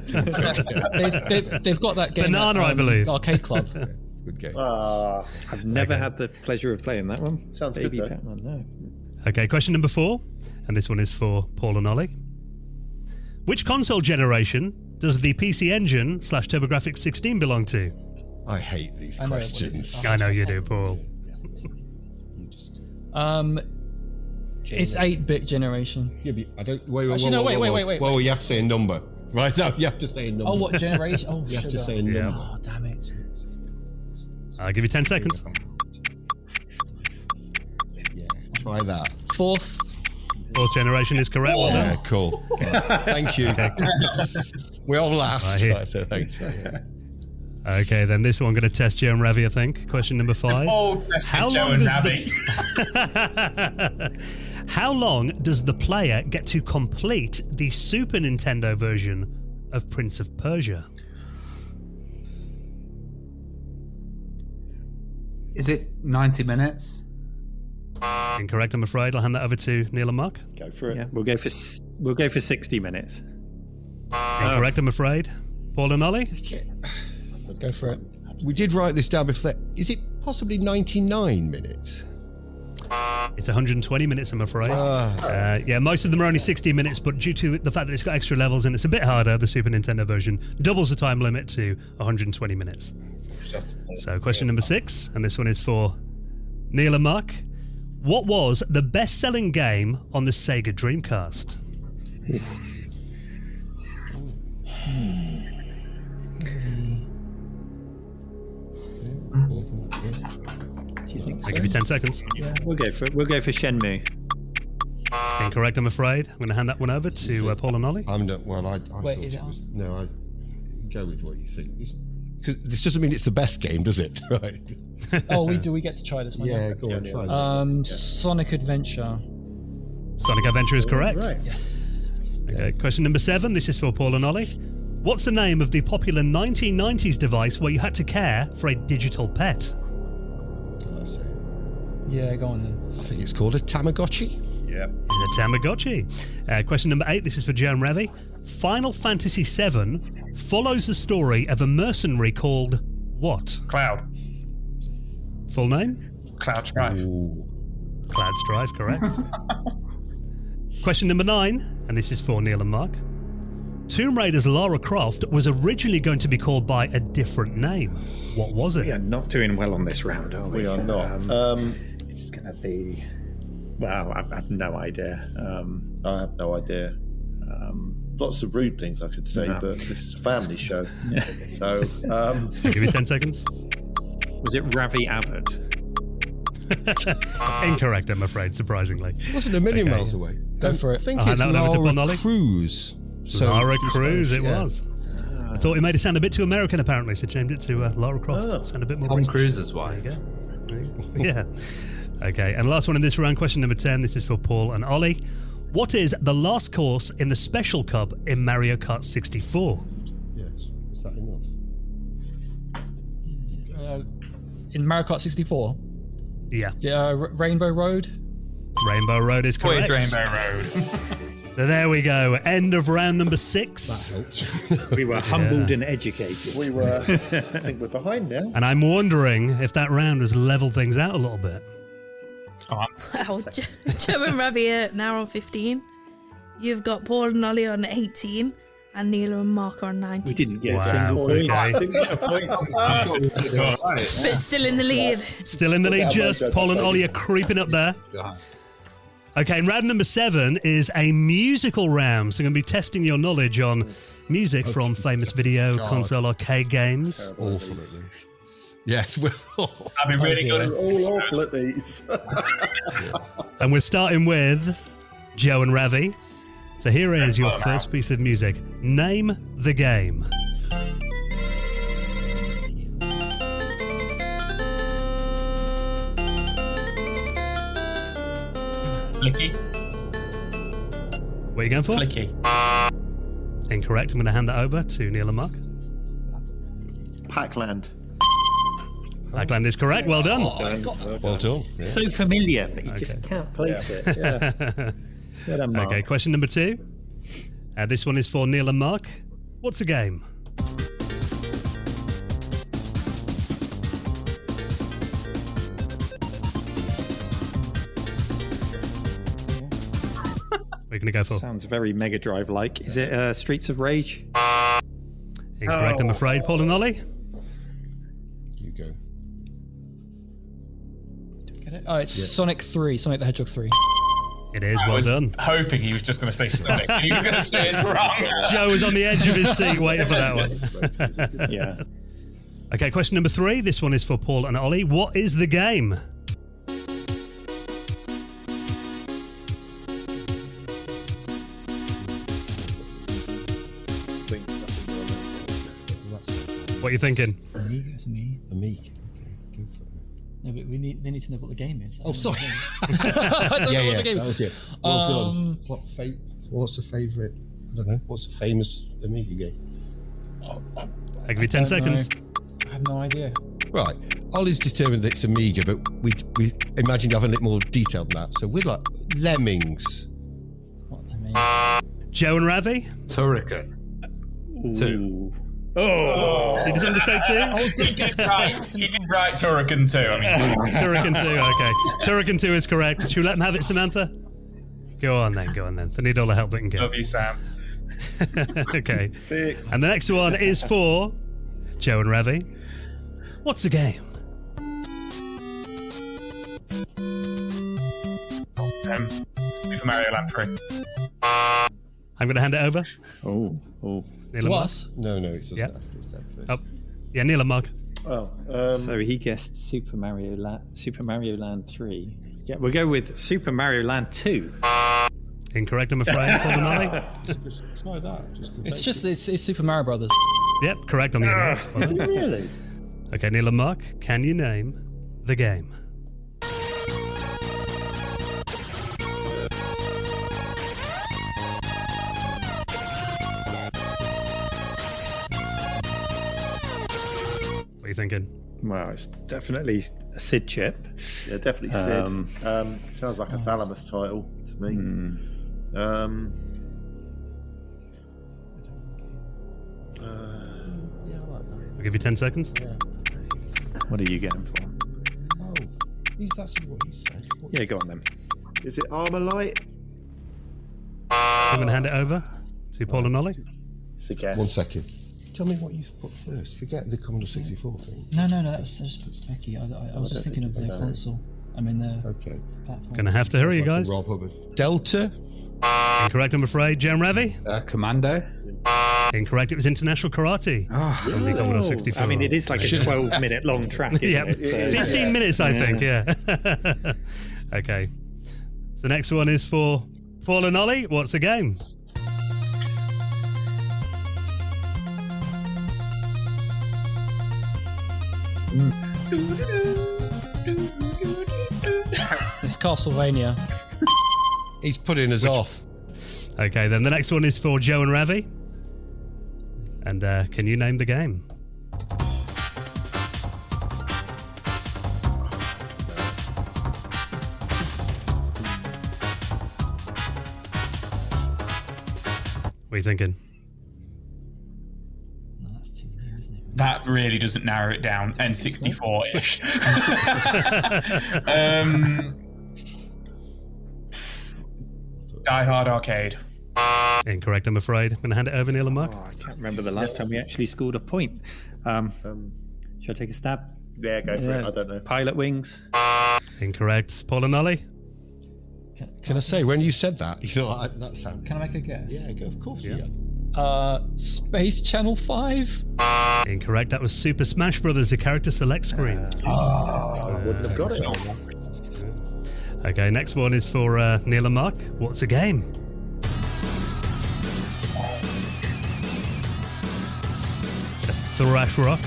They've got that game. Banana, at, I believe. Arcade Club. Good game. I've never had the pleasure of playing that one. Sounds Baby good, though. Pac-Man, no. Okay, question number 4. And this one is for Paul and Ollie. Which console generation does the PC Engine / TurboGrafx 16 belong to? I hate these I know what it questions. is. I know you do, Paul. It's 8-bit generation. I don't. Wait. Actually, no, wait. Well, you have to say a number. Right now, you have to say a number. Oh, what generation? Oh, You have to sugar. say a number. Yeah. Oh, damn it. I'll give you 10 seconds. Yeah, try that. 4th. 4th generation is correct. Well Yeah, done. cool. Thank you. We all laughed. Right here. Right, so thanks. Okay, then this one I'm going to test Joe and Ravi, I think. Question number 5. All tested Joe and Ravi. How long does the player get to complete the Super Nintendo version of Prince of Persia? Is it 90 minutes? Incorrect, I'm afraid. I'll hand that over to Neil and Mark. Go for it. Yeah, we'll go for 60 minutes. Incorrect, I'm afraid. Paul and Ollie? Go for it. We did write this down before. Is it possibly 99 minutes? It's 120 minutes, I'm afraid. Yeah, most of them are only 60 minutes, but due to the fact that it's got extra levels and it's a bit harder, the Super Nintendo version doubles the time limit to 120 minutes. So, question number 6, and this one is for Neil and Mark. What was the best-selling game on the Sega Dreamcast? think I'll so. give you 10 seconds. Yeah, we'll go for Shenmue. Incorrect, I'm afraid. I'm going to hand that one over to Paul and Ollie. I'm not. Well, I Wait, thought is it it was. No, I go with what you think. Because this doesn't mean it's the best game, does it? Right? Oh, we get to try this one. Yeah, go on, try that. Sonic Adventure. Sonic Adventure is correct. Right. Yes. Okay, question number 7. This is for Paul and Ollie. What's the name of the popular 1990s device where you had to care for a digital pet? Can I say? Yeah, go on then. I think it's called a Tamagotchi. Yeah. The Tamagotchi. Question number 8. This is for Joe and Ravi. Final Fantasy VII follows the story of a mercenary called what? Cloud. Full name? Cloud Strife. Cloud Strife, correct. Question number 9, and this is for Neil and Mark. Tomb Raider's Lara Croft was originally going to be called by a different name. What was it? We are not doing well on this round, are we? We are not. It's going to be... Well, I have no idea. I have no idea. Lots of rude things I could say, No. but this is a family show. So, I'll give you 10 seconds. Was it Ravi Abbott? Incorrect, I'm afraid, surprisingly. It wasn't a million Okay. miles away. Go for it. I think I'll it's hand that one over to Paul Lara Nolly. Cruz. Lara Cruz, it yeah. was. I thought it made it sound a bit too American, apparently, so changed it to Lara Croft. Oh. Sound a bit more Tom British. Cruise's wife. There you go. Yeah. Okay, and last one in this round, question number 10. This is for Paul and Ollie. What is the last course in the Special Cup in Mario Kart 64? Yes. Is that enough? In Mario Kart 64, Yeah. is it, Rainbow Road. Rainbow Road is correct. Always Rainbow Road. So there we go. End of round number 6. We were humbled and educated. we were, I think we're behind now. And I'm wondering if that round has leveled things out a little bit. Well, Joe and Ravi are now on 15. You've got Paul and Ollie on 18, and Neil and Mark are on 19. We didn't get Wow, a single point. okay. Didn't get a point. But still in the lead. Still in the lead, just Paul and Ollie are creeping up there. Okay, and round number 7 is a musical round. So I'm going to be testing your knowledge on music from famous video, console, arcade games. Awful at this. Yes, we're all. I'd be really good We're at all awful at these. And we're starting with Joe and Ravi. So here is your well, first piece of music. Name the game. Flicky. What are you going for? Flicky. Incorrect. I'm going to hand that over to Neil and Mark. Pac-Land. Backland is correct. Well done. Well done. Yeah. So familiar, but you Okay. just can't place it. Yeah. Well done, Mark. Okay, question number 2. This one is for Neil and Mark. What's a game? What are you going to go for? Sounds very Mega Drive like. Is it Streets of Rage? Incorrect, I'm afraid. Paul and Ollie? You go. Get it? Oh, it's Sonic 3, Sonic the Hedgehog 3. It is. I Well was done. hoping he was just going to say Sonic. He was going to say it's wrong. Joe was on the edge of his seat waiting for that one. Yeah. Okay, question number 3. This one is for Paul and Ollie. What is the game? What are you thinking? Amiga to me. Amiga. Okay, go for it. No, but they need to know what the game is. Oh, sorry. I don't know what the game that is. was it. Well done. What's the favourite? I don't know. What's the famous Amiga game? I'll give you 10 seconds. I have no idea. Right. Ollie's determined that it's Amiga, but we imagined having a little more detail than that. So we're like Lemmings. What I mean. Joe and Ravi? Turrican. 2. Did somebody say 2? He did right Turrican too. I mean, Turrican 2, okay. Turrican 2 is correct. Should we let them have it, Samantha? Go on then. They need all the help they can get. love you, Sam. Okay. 6. And the next one is for Joe and Ravi. What's the game? Super Mario Land 3. I'm going to hand it over. Oh. Neil and To Mark. us? No, it's Yeah. Daft. It's Daft first. Oh, yeah, Neil and Mark. So he guessed Super Mario Land 3. Yeah, we'll go with Super Mario Land 2. Incorrect, I'm afraid. Paul and Ollie. Try that. It's Super Mario Brothers. Yep, correct on the NES. Is it really? Okay, Neil and Mark, can you name the game? What are you thinking? Well, it's definitely a Sid chip. Yeah, definitely Sid. Sounds like a Thalamus title to me. Yeah, I like that. I'll give you 10 seconds. Yeah. What are you going for? Oh, that's what he said. Yeah, go on then. Is it Armalite? I'm going to hand it over to Paul and Ollie. It's a guess. 1 second. Tell me what you put first. Forget the Commodore 64 thing. No, that's just Specky. I was just thinking of the console. I mean the platform. Going to have to hurry, you guys. Rob Hubbard. Delta. Incorrect, I'm afraid. Jem Ravi. Commando. Incorrect, it was International Karate. On the Commodore 64. I mean, it is like a 12-minute long track, isn't Yeah, it? 15 minutes, I think, yeah. Okay. So next one is for Paul and Ollie. What's the game? It's Castlevania. He's putting us off. Okay, then the next one is for Joe and Ravi. And can you name the game? What are you thinking? No, that's too near, isn't it? That really doesn't narrow it down. N64-ish. Die Hard Arcade. Incorrect, I'm afraid. I'm going to hand it over, Neil and Mark. I can't remember the last time we actually scored a point. Should I take a stab? Yeah, go for it. I don't know. Pilot Wings. Incorrect. Paul and Ollie? Can I say, when you said that, you thought that sounded... Can I make a guess? Yeah, go. Of course you can. Space Channel 5? Incorrect, that was Super Smash Brothers, the character select screen. I wouldn't have got it. Okay, next one is for Neil and Mark. What's the game? Thrash rock.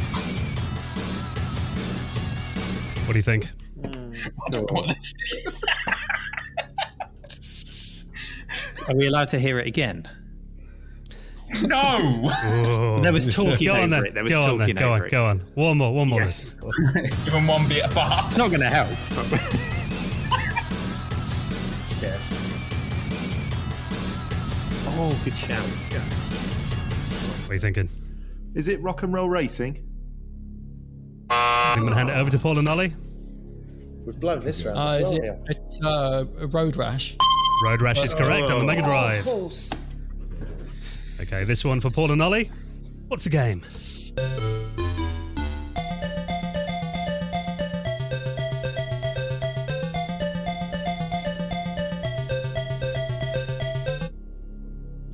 What do you think? I don't know what this is. Are we allowed to hear it again? No! Whoa. There was talking Go on over then. it. There was Go on talking then. Go over on. it. Go on. One more. Yes. Give them one bit apart. It's not going to help. Yes. Oh, good shout. Yeah. What are you thinking? Is it Rock and Roll Racing? I'm going to hand it over to Paul and Ollie. We've blown this round as Is well. it? It's Road Rash. Road Rash is correct on the Mega Drive. Of course. Okay, this one for Paul and Ollie. What's the game?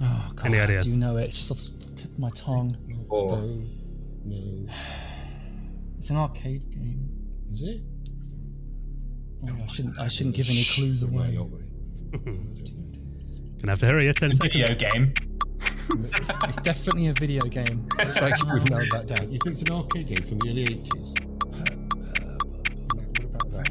Oh, God, Any idea? do you know it? It's just off the tip of my tongue. No. It's an arcade game. Is it? Oh, I shouldn't give any clues away. Gonna have to hurry. 10 seconds. Video game. It's definitely a video game. Thank you, we've nailed that down. You think it's an arcade game from the early 80s? What about that?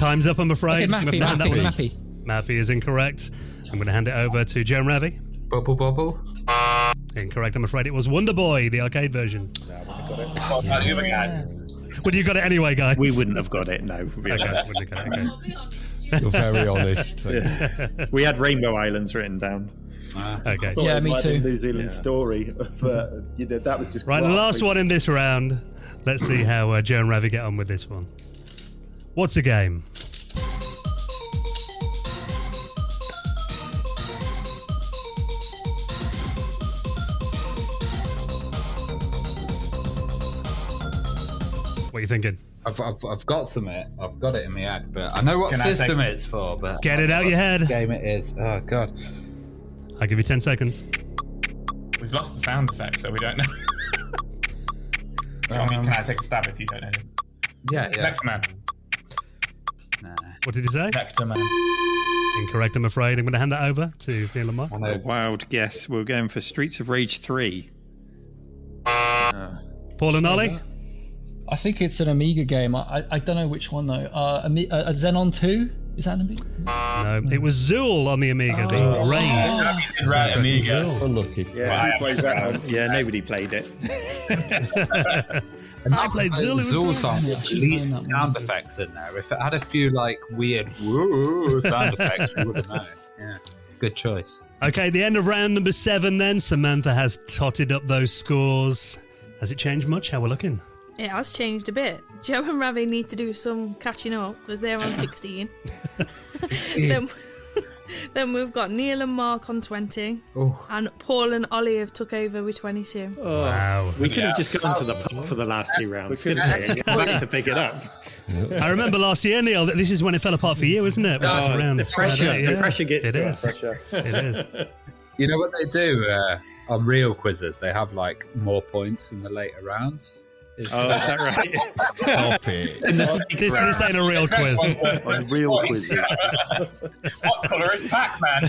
Time's up, I'm afraid. Okay, I'm gonna have to hand that Mappy. Mappy is incorrect. I'm going to hand it over to Joan Ravi. Bubble Bubble. Incorrect, I'm afraid. It was Wonder Boy, the arcade version. Well, you got it anyway, guys. We wouldn't have got it, no. To be honest. Okay, wouldn't have got it, okay. You're very honest. We had Rainbow Islands written down. Okay. Thought Yeah, it was me like too. the New Zealand story, but that was just Right, the last grasping. one in this round. Let's see how Joe and Ravi get on with this one. What's the game? What are you thinking? I've got something. I've got it in my head, but I know what Can I system take- it's for. But Get it out your head. What game it is? Oh God. I'll give you 10 seconds. We've lost the sound effect, so we don't know. Can I take a stab if you don't know him? Yeah. Vector Man. Nah. What did he say? Vector Man. Incorrect, I'm afraid. I'm going to hand that over to Neil and Mark. A wild guess. We're going for Streets of Rage 3. Paul and Ollie? I think it's an Amiga game. I don't know which one though. Xenon 2? Is that an Amiga? No, it was Zool on the Amiga, the Rave. Right, Amiga. Unlucky. Yeah, who plays that one? Yeah, nobody played it. I played Zool. Zool song with at least sound effects in there. If it had a few like weird woo sound effects, we would have known. Yeah, good choice. Okay, the end of round number 7 then. Samantha has totted up those scores. Has it changed much? How we're looking? It has changed a bit. Joe and Ravi need to do some catching up because they're on 16. Then we've got Neil and Mark on 20. Oh. And Paul and Ollie have took over with 22. Oh, Wow. We could have just gone to the pub for the last 2 rounds, couldn't we? And come back to pick it up. I remember last year, Neil, that this is when it fell apart for you, isn't it? Oh, it's Round the pressure. Friday, The pressure gets It to is. us. It is. You know what they do on real quizzes? They have like more points in the later rounds. Oh, is that right? Stop it. This ain't a real quiz. On real quizzes. What colour is Pac-Man?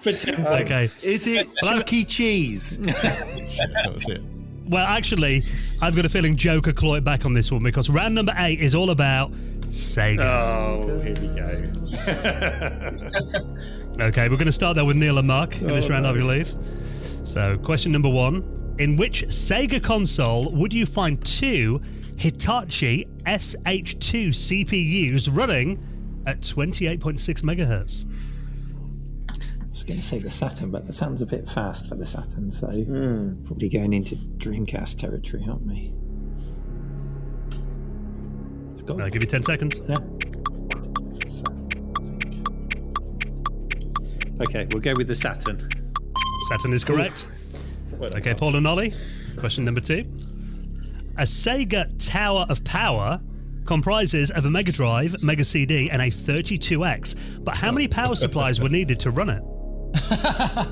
For 10 Okay. Is it Chuck E. Cheese? That was it. Well, actually, I've got a feeling Joe could claw it back on this one because round number 8 is all about Sega. Oh, here we go. Okay, we're going to start there with Neil and Mark in this round, I believe. So, question number 1. In which Sega console would you find 2 Hitachi SH2 CPUs running at 28.6 megahertz? I was going to say the Saturn, but that sounds a bit fast for the Saturn, so probably going into Dreamcast territory, aren't we? It's got I'll give you 10 seconds. Yeah. Okay, we'll go with the Saturn. Saturn is correct. Okay, Paul and Ollie. Question number 2. A Sega Tower of Power comprises of a Mega Drive, Mega CD, and a 32X. But how many power supplies were needed to run it?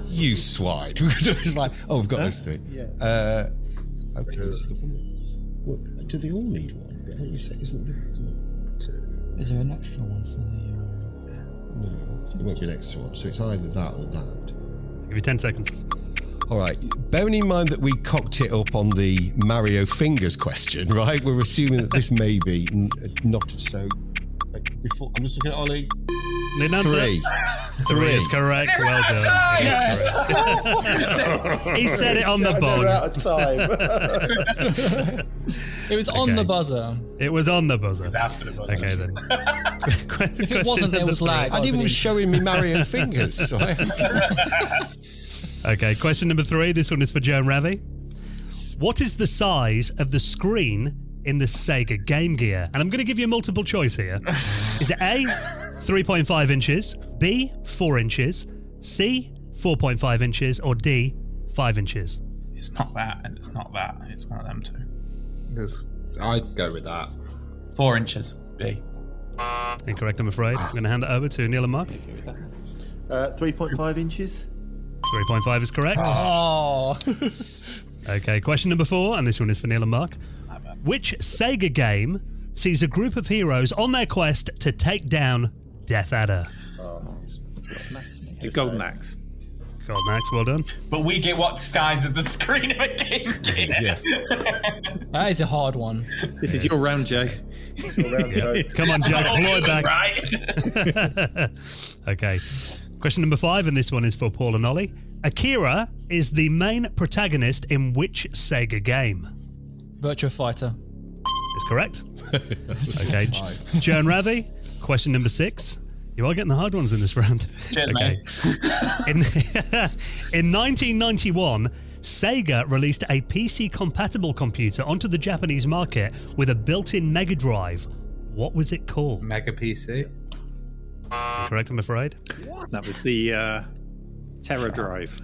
You swine. Because it was like, oh, we've got those 3. Yeah. Okay. What, do they all need one? Don't you say, isn't there? Is there an extra one for the... No, it won't be an extra one. So it's either that or that. I'll give you 10 seconds. All right, bearing in mind that we cocked it up on the Mario Fingers question, right? We're assuming that this may be not so. Before, I'm just looking at Ollie. Need an answer? 3. 3 is correct. Well done. Yes! He said it on the They're board. out of time. It was on the buzzer. It was on the buzzer. It's after the buzzer. Okay, then. If it wasn't, there was lag. I didn't even showing me Mario Fingers. So Okay, question number 3. This one is for Joe and Ravi. What is the size of the screen in the Sega Game Gear? And I'm going to give you a multiple choice here. Is it A, 3.5 inches, B, 4 inches, C, 4.5 inches, or D, 5 inches? It's not that, and it's not that. It's one of them 2. I'd go with that. 4 inches. B. Incorrect, I'm afraid. I'm going to hand it over to Neil and Mark. 3.5 inches. 3.5 is correct. Oh. Okay, question number 4, and this one is for Neil and Mark. Which Sega game sees a group of heroes on their quest to take down Death Adder? The Golden Axe. Golden Axe, well done. But we get what size of the screen of a Game Gear. yeah. That is a hard one. This is your round, Joe. Come on, Joe, claw it back. Right. Okay. Question number 5, and this one is for Paul and Ollie. Akira is the main protagonist in which Sega game? Virtua Fighter. Is correct. Okay. Joe and Ravi, question number 6. You are getting the hard ones in this round. Cheers, mate. In 1991, Sega released a PC-compatible computer onto the Japanese market with a built-in Mega Drive. What was it called? Mega PC. Correct, I'm afraid. That was the Terra Drive.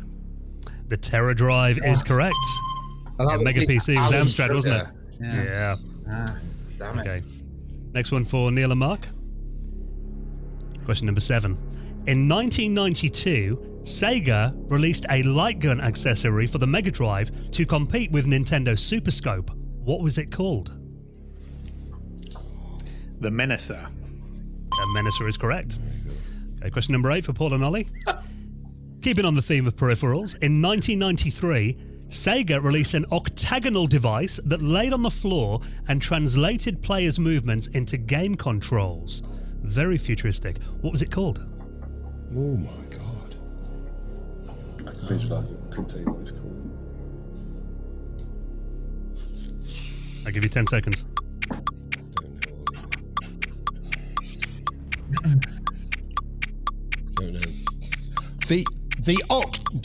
The Terra Drive is correct. Oh, Mega PC was Amstrad, wasn't it? Yeah. Yeah. Damn it. Okay. Next one for Neil and Mark. Question number 7. In 1992, Sega released a light gun accessory for the Mega Drive to compete with Nintendo Super Scope. What was it called? The Menacer. The Menacer is correct. Okay, question number 8 for Paul and Ollie. Keeping on the theme of peripherals, in 1993, Sega released an octagonal device that laid on the floor and translated players' movements into game controls. Very futuristic. What was it called? Oh my god. I can visualise it. I couldn't tell you what it's called. I'll give you 10 seconds. Don't know. Do you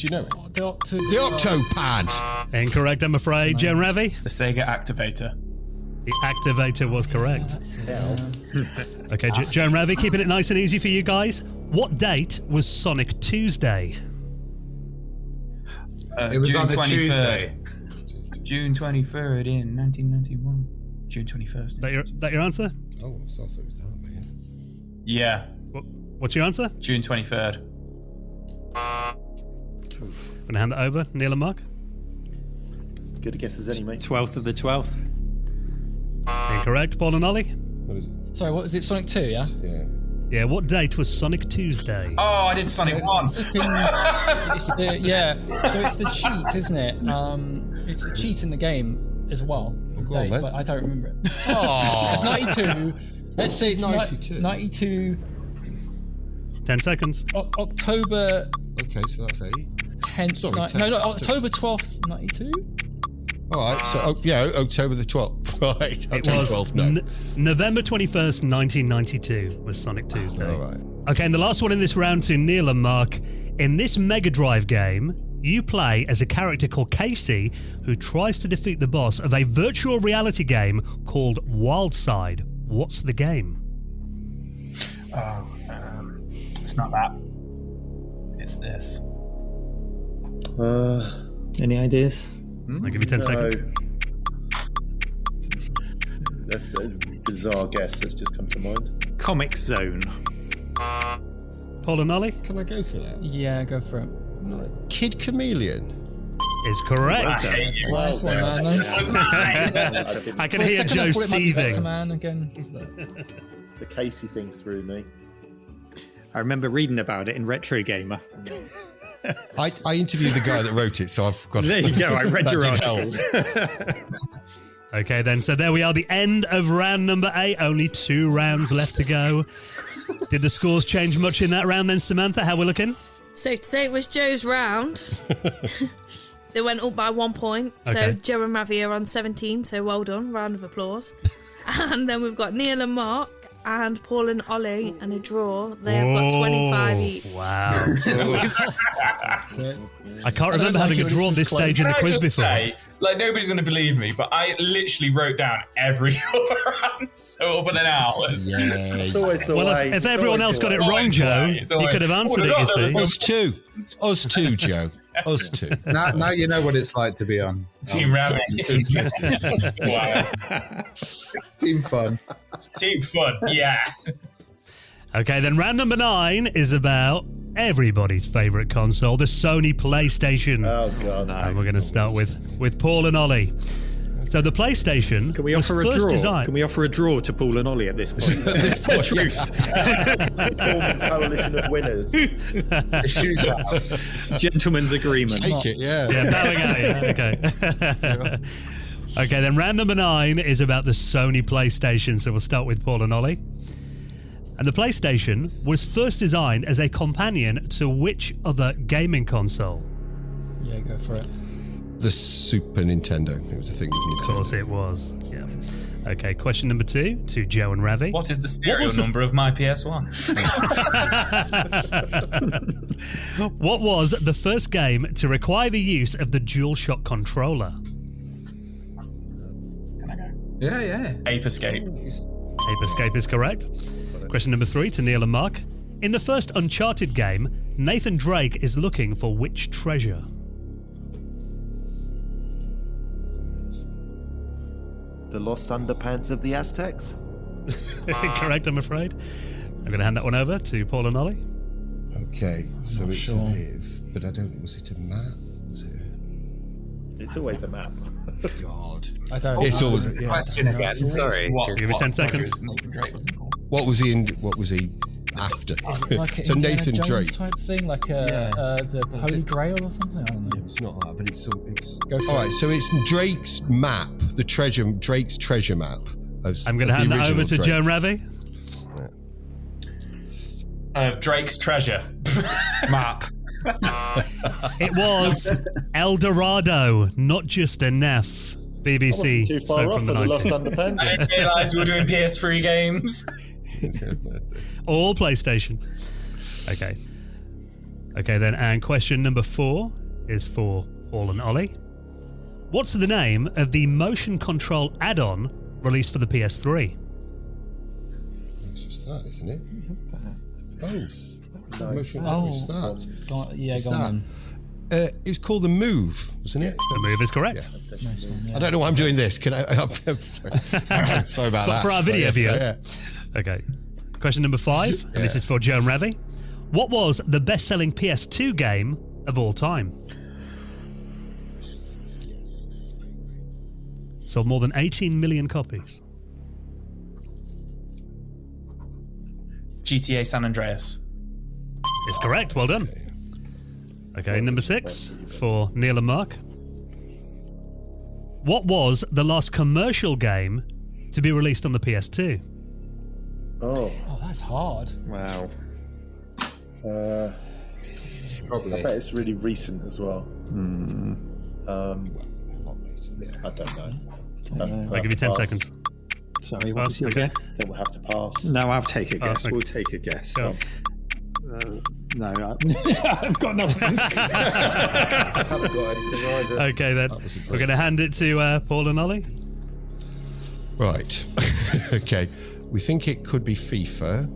know it? The Octopad. Incorrect, I'm afraid. Joe and Ravi? The Sega Activator. The Activator was correct. Okay, Joe and Ravi, keeping it nice and easy for you guys. What date was Sonic Tuesday? It was June on a 23rd. Tuesday. June 23rd in 1991. June 21st. That your answer? Oh, I thought it was that, man. Yeah. What's your answer? June 23rd. I'm going to hand it over. Neil and Mark? Good a guess as any, mate. 12th of the 12th. Incorrect. Paul and Ollie? What is it? Sorry, what was it? Sonic 2, yeah? Yeah. Yeah, what date was Sonic Tuesday? Oh, I did Sonic 1. So it's the cheat, isn't it? It's a cheat in the game as well. Go on, then. But I don't remember it. Oh. 92. Let's say it's 92. 92. 10 seconds. October Okay, so that's 8. 10th. Sorry, October 12th, 92. All right, so October the 12th. Right, It October was 12th, no. November 21st, 1992 was Sonic Tuesday. All right. Okay, and the last one in this round to Neil and Mark. In this Mega Drive game, you play as a character called Casey who tries to defeat the boss of a virtual reality game called Wildside. What's the game? It's not that. It's this. Any ideas? I'll give you 10 seconds. That's a bizarre guess that's just come to mind. Comic Zone. Paul and Ollie? Can I go for that? Yeah, go for it. Kid Chameleon. Is correct. Nice one, man. Nice. I can hear Joe seething. Man again. The Casey thing threw me. I remember reading about it in Retro Gamer. I interviewed the guy that wrote it, so I've got. There you go. I read that your did article. Okay, then. So there we are, the end of round number 8. Only 2 rounds left to go. Did the scores change much in that round then, Samantha? How we looking? So to say it was Joe's round. They went up by 1 point. Okay. So Joe and Ravi are on 17, so well done. Round of applause. And then we've got Neil and Mark and Paul and Ollie and a draw. They have got 25 each. Wow. I can't remember having a draw this stage in the quiz before. Like, nobody's going to believe me, but I literally wrote down every other answer other than ours. Yeah. It's always the Well, way. if everyone else got it wrong, Always Joe, way. It's you always- could have answered it, you see. Us two, Joe. Us two. Now you know what it's like to be on Team Rabbit. Wow. Team Fun. Team Fun, yeah. Okay, then round number 9 is about everybody's favourite console, the Sony PlayStation. Oh, God. And we're going to start with Paul and Ollie. So the PlayStation Can we was offer a first draw? designed... Can we offer a draw to Paul and Ollie at this point? Forming coalition of winners. Gentleman's agreement. Take it, yeah. Yeah, bowing out, yeah, okay. Okay, then round number 9 is about the Sony PlayStation, so we'll start with Paul and Ollie. And the PlayStation was first designed as a companion to which other gaming console? Yeah, go for it. The Super Nintendo. It was a thing with Nintendo. Of course it was, yeah. Okay, question number 2 to Joe and Ravi. What is the serial number of my PS1? What was the first game to require the use of the DualShock controller? Can I go? Yeah. Ape Escape. Ape Escape is correct. Question number 3 to Neil and Mark. In the first Uncharted game, Nathan Drake is looking for which treasure? The lost underpants of the Aztecs? Correct, I'm afraid. I'm going to hand that one over to Paul and Ollie. Okay, so not it's sure. a live, but I don't. Was it a map? Was it? It's always a map. God, I don't it's know. always Question again. Sorry. Give me 10 seconds. Nathan Drake looking for? What was he? What was he after? Like So an Indiana Nathan Jones Drake. type thing, like the Holy Grail or something. I don't know. It's not that, but it's. Go for All right, so it's Drake's map, Drake's treasure map. I'm going to hand that over to Joan Ravi. Drake's treasure Map. It was El Dorado, not just a Neff. BBC Too far soap off from for the the Lost 90s. Underpants. I didn't realise we were doing PS3 games. All PlayStation. Okay then, and question number 4 is for Paul and Ollie. What's the name of the motion control add-on released for the PS3? It's just that, isn't it? Oh, motion. Oh. What's that? Go on It was called the Move, wasn't it? The Move is correct. then. Nice one, yeah. I don't know why I'm doing this. Can I? I'm sorry. Sorry about that. For our video viewers. Yeah. Okay. Question number 5, and this is for Joan Ravi. What was the best-selling PS2 game of all time? Sold more than 18 million copies. GTA San Andreas. Is correct. Well done. Okay, number 6 for Neil and Mark. What was the last commercial game to be released on the PS2? Oh, That's hard. wow. Probably. I bet it's really recent as well. I don't know. I'll give you 10 seconds. Sorry, what was your Okay. guess? I think we'll have to pass. No, I'll take a guess. okay. We'll take a guess. Go. No, I've got nothing. I haven't got anything either. Okay, then. was a We're going to hand it to Paul and Ollie. Right. Okay. We think it could be FIFA.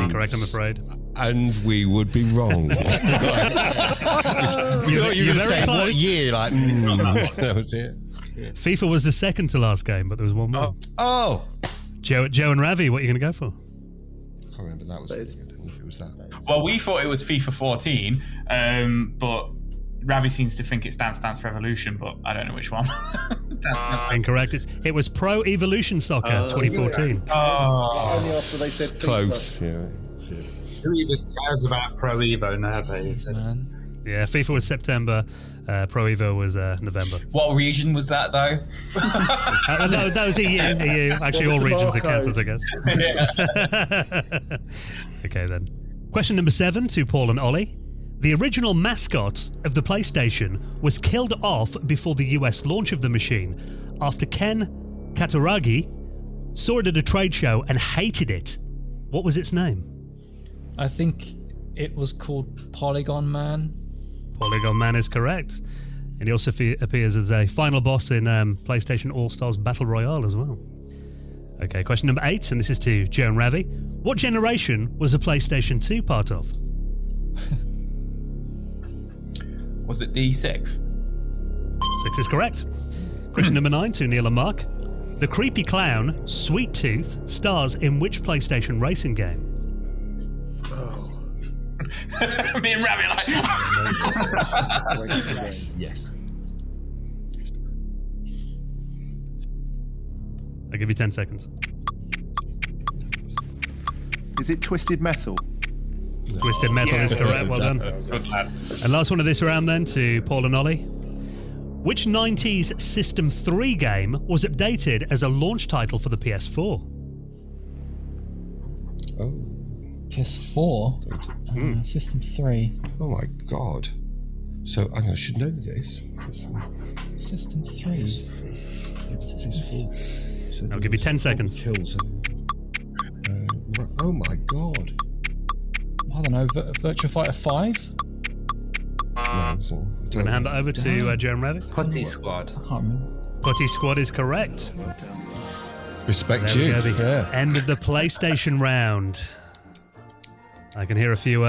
Incorrect, I'm afraid. And we would be wrong. We thought you were you're going to very say close. what year? Like, that was it. FIFA was the second to last game, but there was one more. Oh! Joe and Ravi, what are you going to go for? I can't remember. That was really good. I don't know if it was that. Well, we thought it was FIFA 14, but Ravi seems to think it's Dance Dance Revolution, but I don't know which one. Dance Dance Incorrect. It was Pro Evolution Soccer 2014. Only after they said FIFA. Close. Yeah. Who even cares about Pro Evo nowadays? Man. Yeah, FIFA was September. Pro Evo was November. What region was that, though? No, that was EU. Actually, all What was the regions are barcode? counted, I guess. Okay, then. Question number 7 to Paul and Ollie. The original mascot of the PlayStation was killed off before the US launch of the machine after Ken Kataragi saw it at a trade show and hated it. What was its name? I think it was called Polygon Man. Polygon Man is correct. And he also appears as a final boss in PlayStation All-Stars Battle Royale as well. Okay, question number 8, and this is to Joe and Ravi. What generation was the PlayStation 2 part of? Was it the 6th? 6 is correct. Question number 9 to Neil and Mark. The creepy clown, Sweet Tooth, stars in which PlayStation racing game? Me and Ravi are like... Yes. I'll give you 10 seconds. Is it Twisted Metal? Twisted Metal is correct. Well done. Good lads. And last one of this round then to Paul and Ollie. Which 90s System 3 game was updated as a launch title for the PS4? Oh. PS4? System 3. Oh my God. So I should know this. System 3. So I'll give you 10 seconds. Kills. Oh my God. I don't know, Virtua Fighter 5? No, I'm going to hand that over to Joe and Ravi. Putty Squad. I can't remember. Putty Squad is correct. Respect There we you. go, the Yeah. end of the PlayStation round. I can hear a few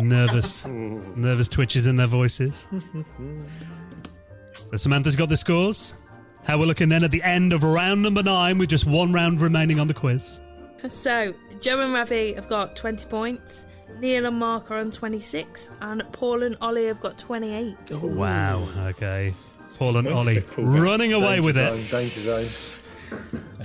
nervous twitches in their voices. So Samantha's got the scores. How we're looking then at the end of round number 9 with just one round remaining on the quiz. So, Joe and Ravi have got 20 points. Neil and Mark are on 26, and Paul and Ollie have got 28. Wow. Okay. Paul and Points Ollie to pull back. running away Danger with zone, it. danger zone.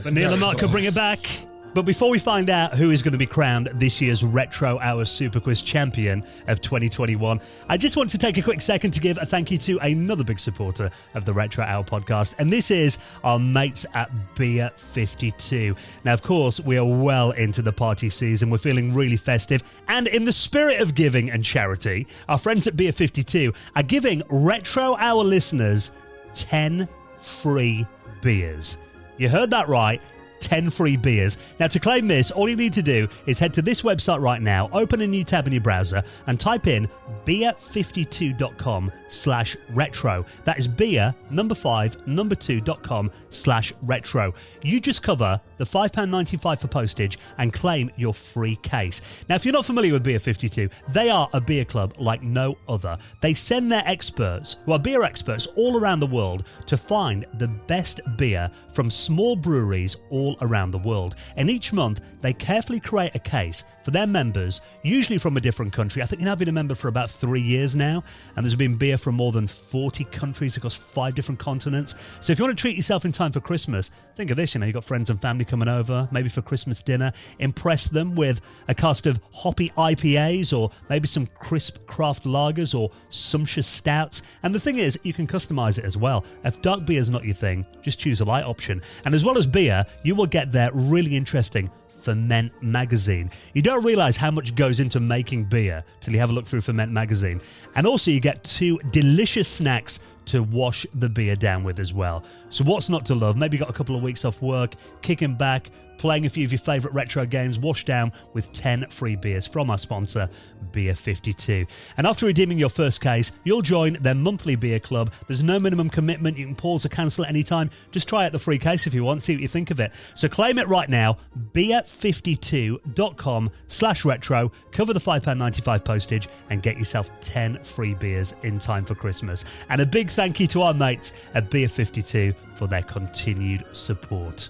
But Neil and Mark could bring it back. But before we find out who is going to be crowned this year's Retro Hour Super Quiz champion of 2021, I just want to take a quick second to give a thank you to another big supporter of the Retro Hour podcast, and this is our mates at Beer 52. Now, of course, we are well into the party season. We're feeling really festive, and in the spirit of giving and charity, our friends at Beer 52 are giving Retro Hour listeners 10 free beers. You heard that right. 10 free beers. Now, to claim this, all you need to do is head to this website right now, open a new tab in your browser, and type in beer52.com/retro. That is beer2.com/retro. You just cover the £5.95 for postage and claim your free case. Now, if you're not familiar with Beer 52, they are a beer club like no other. They send their experts, who are beer experts all around the world, to find the best beer from small breweries all around the world. And each month, they carefully create a case for their members, usually from a different country. I think they've been a member for about 3 years now, and there's been beer from more than 40 countries across 5 different continents. So if you want to treat yourself in time for Christmas, think of this, you've got friends and family coming over, maybe for Christmas dinner, impress them with a cast of hoppy IPAs or maybe some crisp craft lagers or sumptuous stouts. And the thing is, you can customize it as well. If dark beer is not your thing, just choose a light option. And as well as beer, you will get their really interesting Ferment magazine. You don't realise how much goes into making beer till you have a look through Ferment magazine. And also you get 2 delicious snacks to wash the beer down with as well. So what's not to love? Maybe you got a couple of weeks off work, kicking back, playing a few of your favourite retro games, washed down with 10 free beers from our sponsor, Beer 52. And after redeeming your first case, you'll join their monthly beer club. There's no minimum commitment. You can pause or cancel at any time. Just try out the free case if you want, see what you think of it. So claim it right now, beer52.com/retro, cover the £5.95 postage, and get yourself 10 free beers in time for Christmas. And a big thank you to our mates at Beer 52 for their continued support.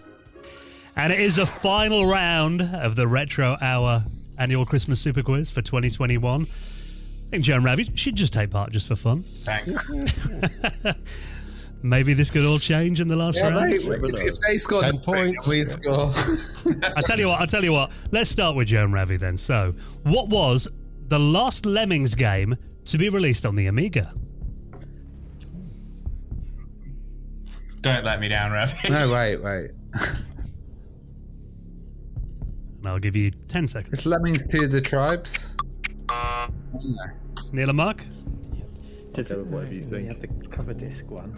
And it is the final round of the Retro Hour annual Christmas Super Quiz for 2021. I think Joe and Ravi should just take part just for fun. Thanks. Maybe this could all change in the last round. Mate, if they score 10 points, we score. I'll tell you what. Let's start with Joe and Ravi then. So, what was the last Lemmings game to be released on the Amiga? Don't let me down, Ravi. No, wait. And I'll give you 10 seconds. It's Lemmings to the Tribes. Neil and Mark? Whatever you think. You had the cover disc one.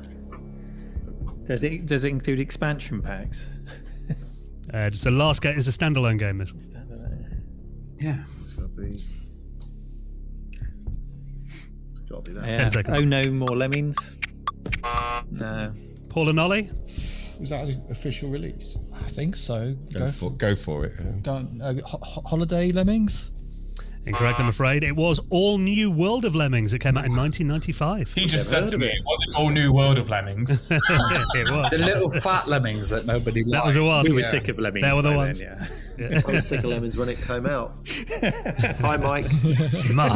Does it include expansion packs? It's the last game. It's a standalone game, this one. Yeah. It's got to be that. 10 seconds. Oh, no more Lemmings? No. Paul and Ollie? Was that an official release? I think so. Go for it. Don't Holiday Lemmings. Incorrect, I'm afraid. It was All New World of Lemmings. It came out in 1995. He just said to me, it wasn't All New World of Lemmings. It was. The little fat lemmings that nobody liked. That was the one. We were sick of Lemmings. They were the by ones. Then, Yeah. I was sick of Lemons when it came out. Hi, Mike. Mark.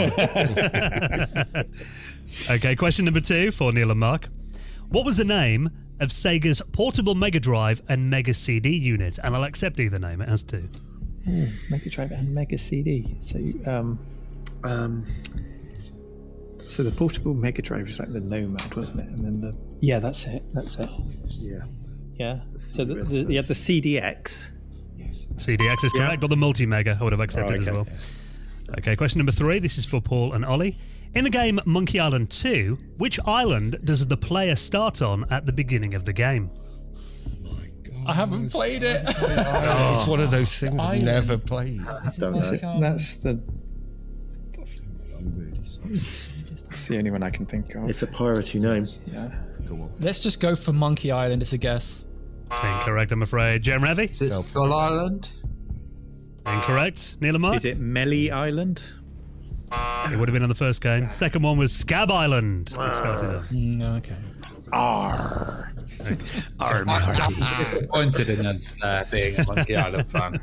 Okay, question number 2 for Neil and Mark. What was the name of Sega's portable Mega Drive and Mega CD unit? And I'll accept either name. It has 2. Mega Drive and Mega CD. So, so the portable Mega Drive was like the Nomad, wasn't it? And then that's it. Yeah. So you had the CDX. CDX is correct, or the Multi-Mega I would have accepted as well. Okay, question number 3. This is for Paul and Ollie. In the game Monkey Island 2, which island does the player start on at the beginning of the game? I haven't played it. It's one of those things I've never played. Don't know. That's the only one I can think of. It's a piratey name. Yeah. Let's just go for Monkey Island. It's a guess. Incorrect, I'm afraid. Jem Ravi? Is it Skull Island? Incorrect. Neil and Mark? Is it Melly Island? It would have been on the first game. Second one was Scab Island. It started on. Okay. I'm disappointed in us being a Monkey Island fan.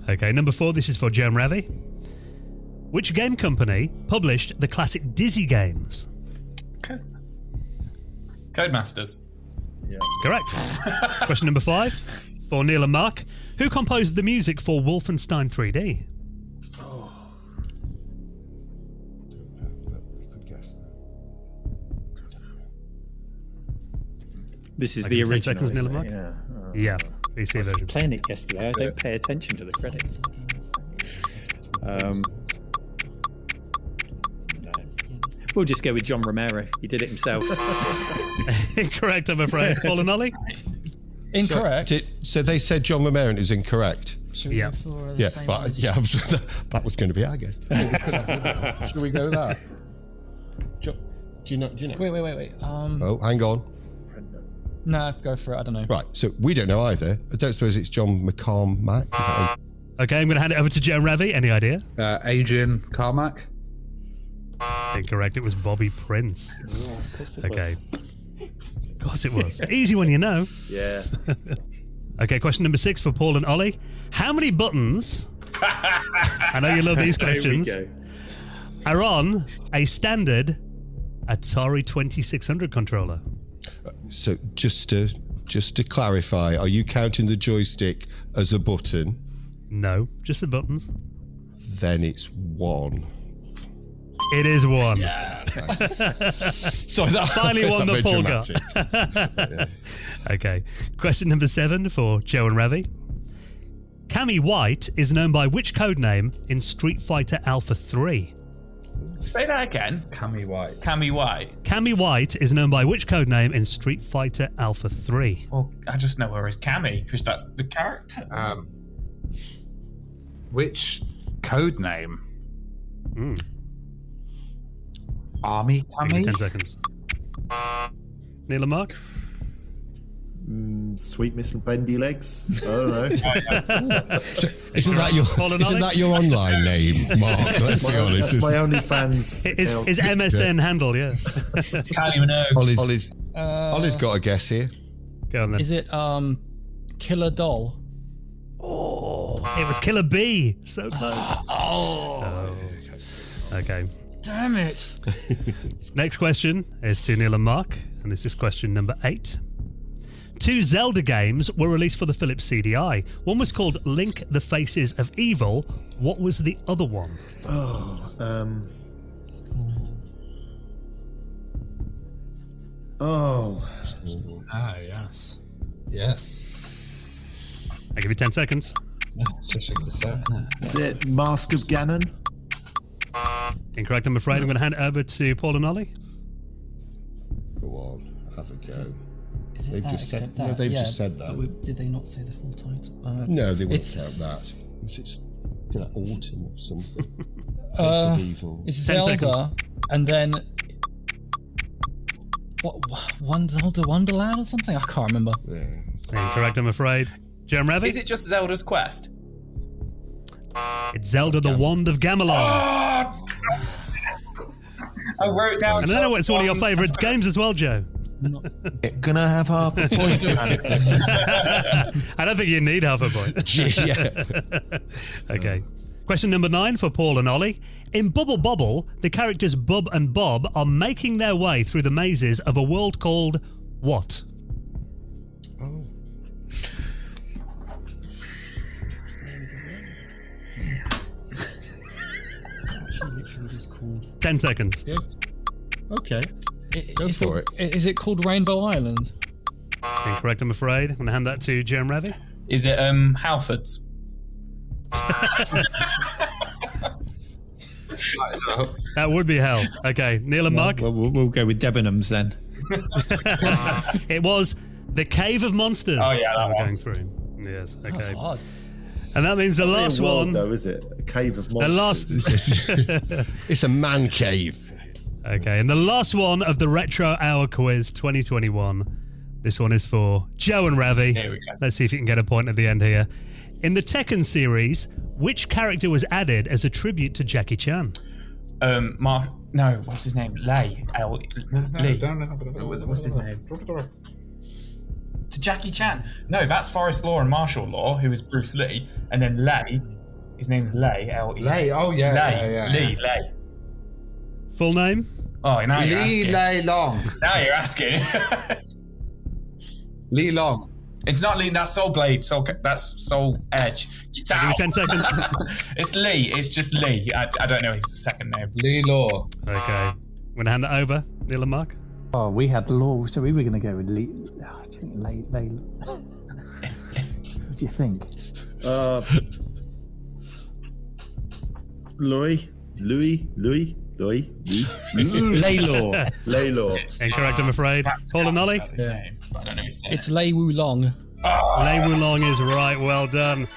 Okay, number 4. This is for Jem Ravi. Which game company published the classic Dizzy games? Codemasters. Yeah. Correct. Question number 5 for Neil and Mark. Who composed the music for Wolfenstein 3D? We could guess that. This is I'll the give you 10 original. seconds, Neil and isn't Mark. it? Yeah. Yeah, PC version. Playing it yesterday. I don't pay attention to the credits. No. We'll just go with John Romero. He did it himself. Incorrect, I'm afraid. Paul and Ollie? Incorrect. So they said John Romero and it was incorrect. Should we Yeah. go for the Yeah, same but ones? that was going to be our guess. Should we go with that? Do you know? Wait. Oh, hang on. Nah, go for it. I don't know. Right, so we don't know either. I don't suppose it's John McCormack. Okay, I'm going to hand it over to Joe and Ravi. Any idea? Adrian Carmack. Incorrect. It was Bobby Prince. Yeah, of course it Okay. was. Of course it was. Easy when you know. Yeah. Okay, question number 6 for Paul and Ollie. How many buttons, I know you love these questions, There we go. are on a standard Atari 2600 controller? So just to clarify, are you counting the joystick as a button? No, just the buttons. Then it's 1. It is 1. Sorry, that Finally one that very Paul got. dramatic. Okay. Question number 7 for Joe and Ravi. Cammy White is known by which codename in Street Fighter Alpha 3? Say that again. Cammy White. Cammy White. Cammy White is known by which codename in Street Fighter Alpha 3? Well, I just know her as Cammy because that's the character. Which code name? Mm. Army I'll give you Cammy? 10 seconds. Neil and Mark? Sweet Miss Bendy Legs. I don't know. Isn't that your online name, Mark? Let's be honest. That's my OnlyFans. His MSN handle, yeah. It's Kylie Minogue. Ollie's got a guess here. Go on then. Is it Killer Doll? Oh, it was Killer B. So close. Oh. Okay. Damn it. Next question is to Neil and Mark, and this is question number 8. 2 Zelda games were released for the Philips CDI. One was called Link: The Faces of Evil. What was the other one? Ah, yes. Yes. I'll give you 10 seconds. Is it Mask of Ganon? Incorrect, I'm afraid. I'm going to hand it over to Paul and Ollie. Go on, have a go. Is it They've that, just said- except no, that? they've Yeah, just said that. but did they not say the full title? No, they wouldn't It's- count that. It's like autumn or something. Face Uh, of evil. It's 10 Zelda, seconds. and then Zelda Wonderland or something? I can't remember. Yeah. Incorrect, I'm afraid. Jerem Ravi? Is it just Zelda's Quest? It's Zelda the Wand of Gamelon. I wrote down. And I know it's one of your favourite games as well, Joe. Gonna have half a point. I don't think you need half a point. Yeah. Okay. Question number 9 for Paul and Ollie. In Bubble Bobble, the characters Bub and Bob are making their way through the mazes of a world called what? Oh. Actually, literally just called. 10 seconds. Okay. Go for it. Is it called Rainbow Island? Incorrect, I'm afraid. I'm going to hand that to Jerem Ravi. Is it Halfords? That would be hell. Okay, Neil and Mark. We'll go with Debenhams then. It was the Cave of Monsters. Oh, yeah, that we're one. going through. Yes, That's okay. hard. And that means the Not last real world, one. though, is it? A cave of The monsters. last. It's a man cave. Okay, and the last one of the Retro Hour Quiz 2021. This one is for Joe and Ravi. Here we go. Let's see if you can get a point at the end here. In the Tekken series, which character was added as a tribute to Jackie Chan? No, what's his name? Lee. What's his name? To Jackie Chan. No, that's Forrest Law and Martial Law, who is Bruce Lee, and then Lei His name's Lay. L-E. Lay. Oh yeah. Lay. Lay. Full name? Oh, now you're asking. Lay Long. Now you're asking. Lee Long. It's not Lee. That's Soul Blade. That's Soul Edge. Give me 10 seconds. It's Lee. It's just Lee. I don't know his second name. Lee Law. Okay. I'm going to hand it over, Neil and Mark. Oh, we had Law, so we were going to go with Lee. Oh, do you think Lay? What do you think? Louis. Laylaw. Incorrect, I'm afraid. Paul and Ollie? Yeah. I don't know his name. It's Lei Wulong. Lei Wulong is right. Well done.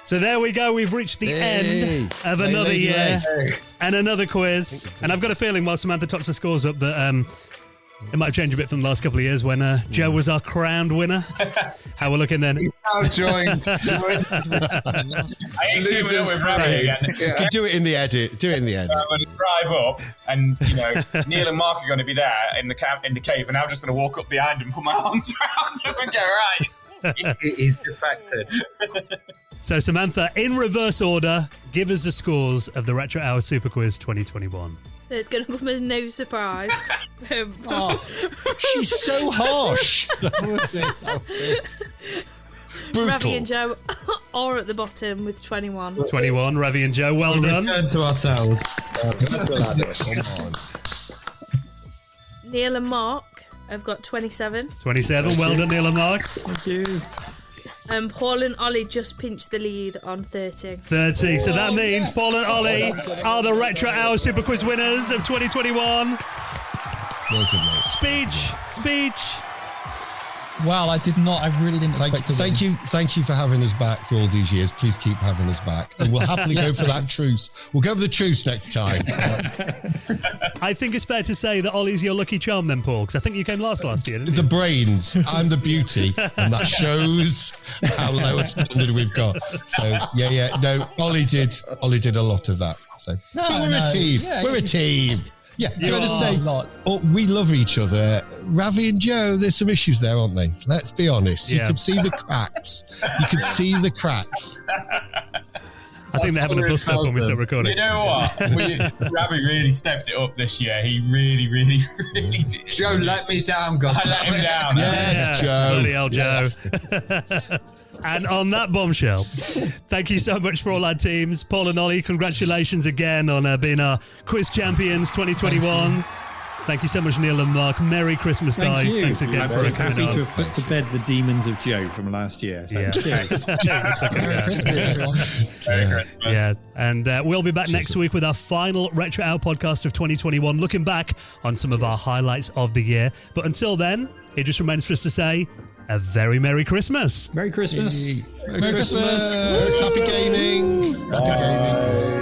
So there we go. We've reached the end of another year and another quiz. And I've got a feeling while Samantha tots the scores up that it might have changed a bit from the last couple of years when Joe was our crowned winner. How we're looking then? He's now joined. I ain't teaming up with Ravi again. Yeah. Do it in the edit. I'm going to drive up, and Neil and Mark are going to be there in the cave, and I'm just going to walk up behind and put my arms around them and go right. He's defected. So Samantha, in reverse order, give us the scores of the Retro Hour Super Quiz 2021. So it's going to come as no surprise. She's so harsh. Ravi and Joe are at the bottom with 21. 21, Ravi and Joe, well done. Return to ourselves. Come on. Neil and Mark have got 27. 27, well done, Neil and Mark. Thank you. Paul and Ollie just pinched the lead on 30. 30, so that means Paul and Ollie are the Retro Hour Super Quiz winners of 2021. Well done, mate. Speech. Wow, I really didn't expect to win. Thank you for having us back for all these years. Please keep having us back, and we'll happily go for that truce. We'll go for the truce next time. I think it's fair to say that Ollie's your lucky charm then, Paul, because I think you came last year, didn't you? The brains, I'm the beauty, and that shows how low a standard we've got. So no, Ollie did a lot of that. So we're a team. Yeah, we're a team. Yeah, can I just say, we love each other. Ravi and Joe, there's some issues there, aren't they? Let's be honest. You can see the cracks. I think they're having a bust up when we start recording. You know what? Ravi really stepped it up this year. He really, really, really did. Joe let me down, God. I let him down. Yes, Joe. Bloody hell, Joe. And on that bombshell, thank you so much for all our teams. Paul and Ollie, congratulations again on being our quiz champions 2021. Thank you so much, Neil and Mark. Merry Christmas, guys. Thanks again I'm for very coming happy on. to have put to bed the demons of Joe from last year. So cheers. Merry Christmas, everyone. Merry Christmas. Yeah, and we'll be back next week with our final Retro Hour podcast of 2021, looking back on some of our highlights of the year. But until then, it just remains for us to say a very Merry Christmas. Merry Christmas. Merry Christmas. Happy gaming. Happy gaming.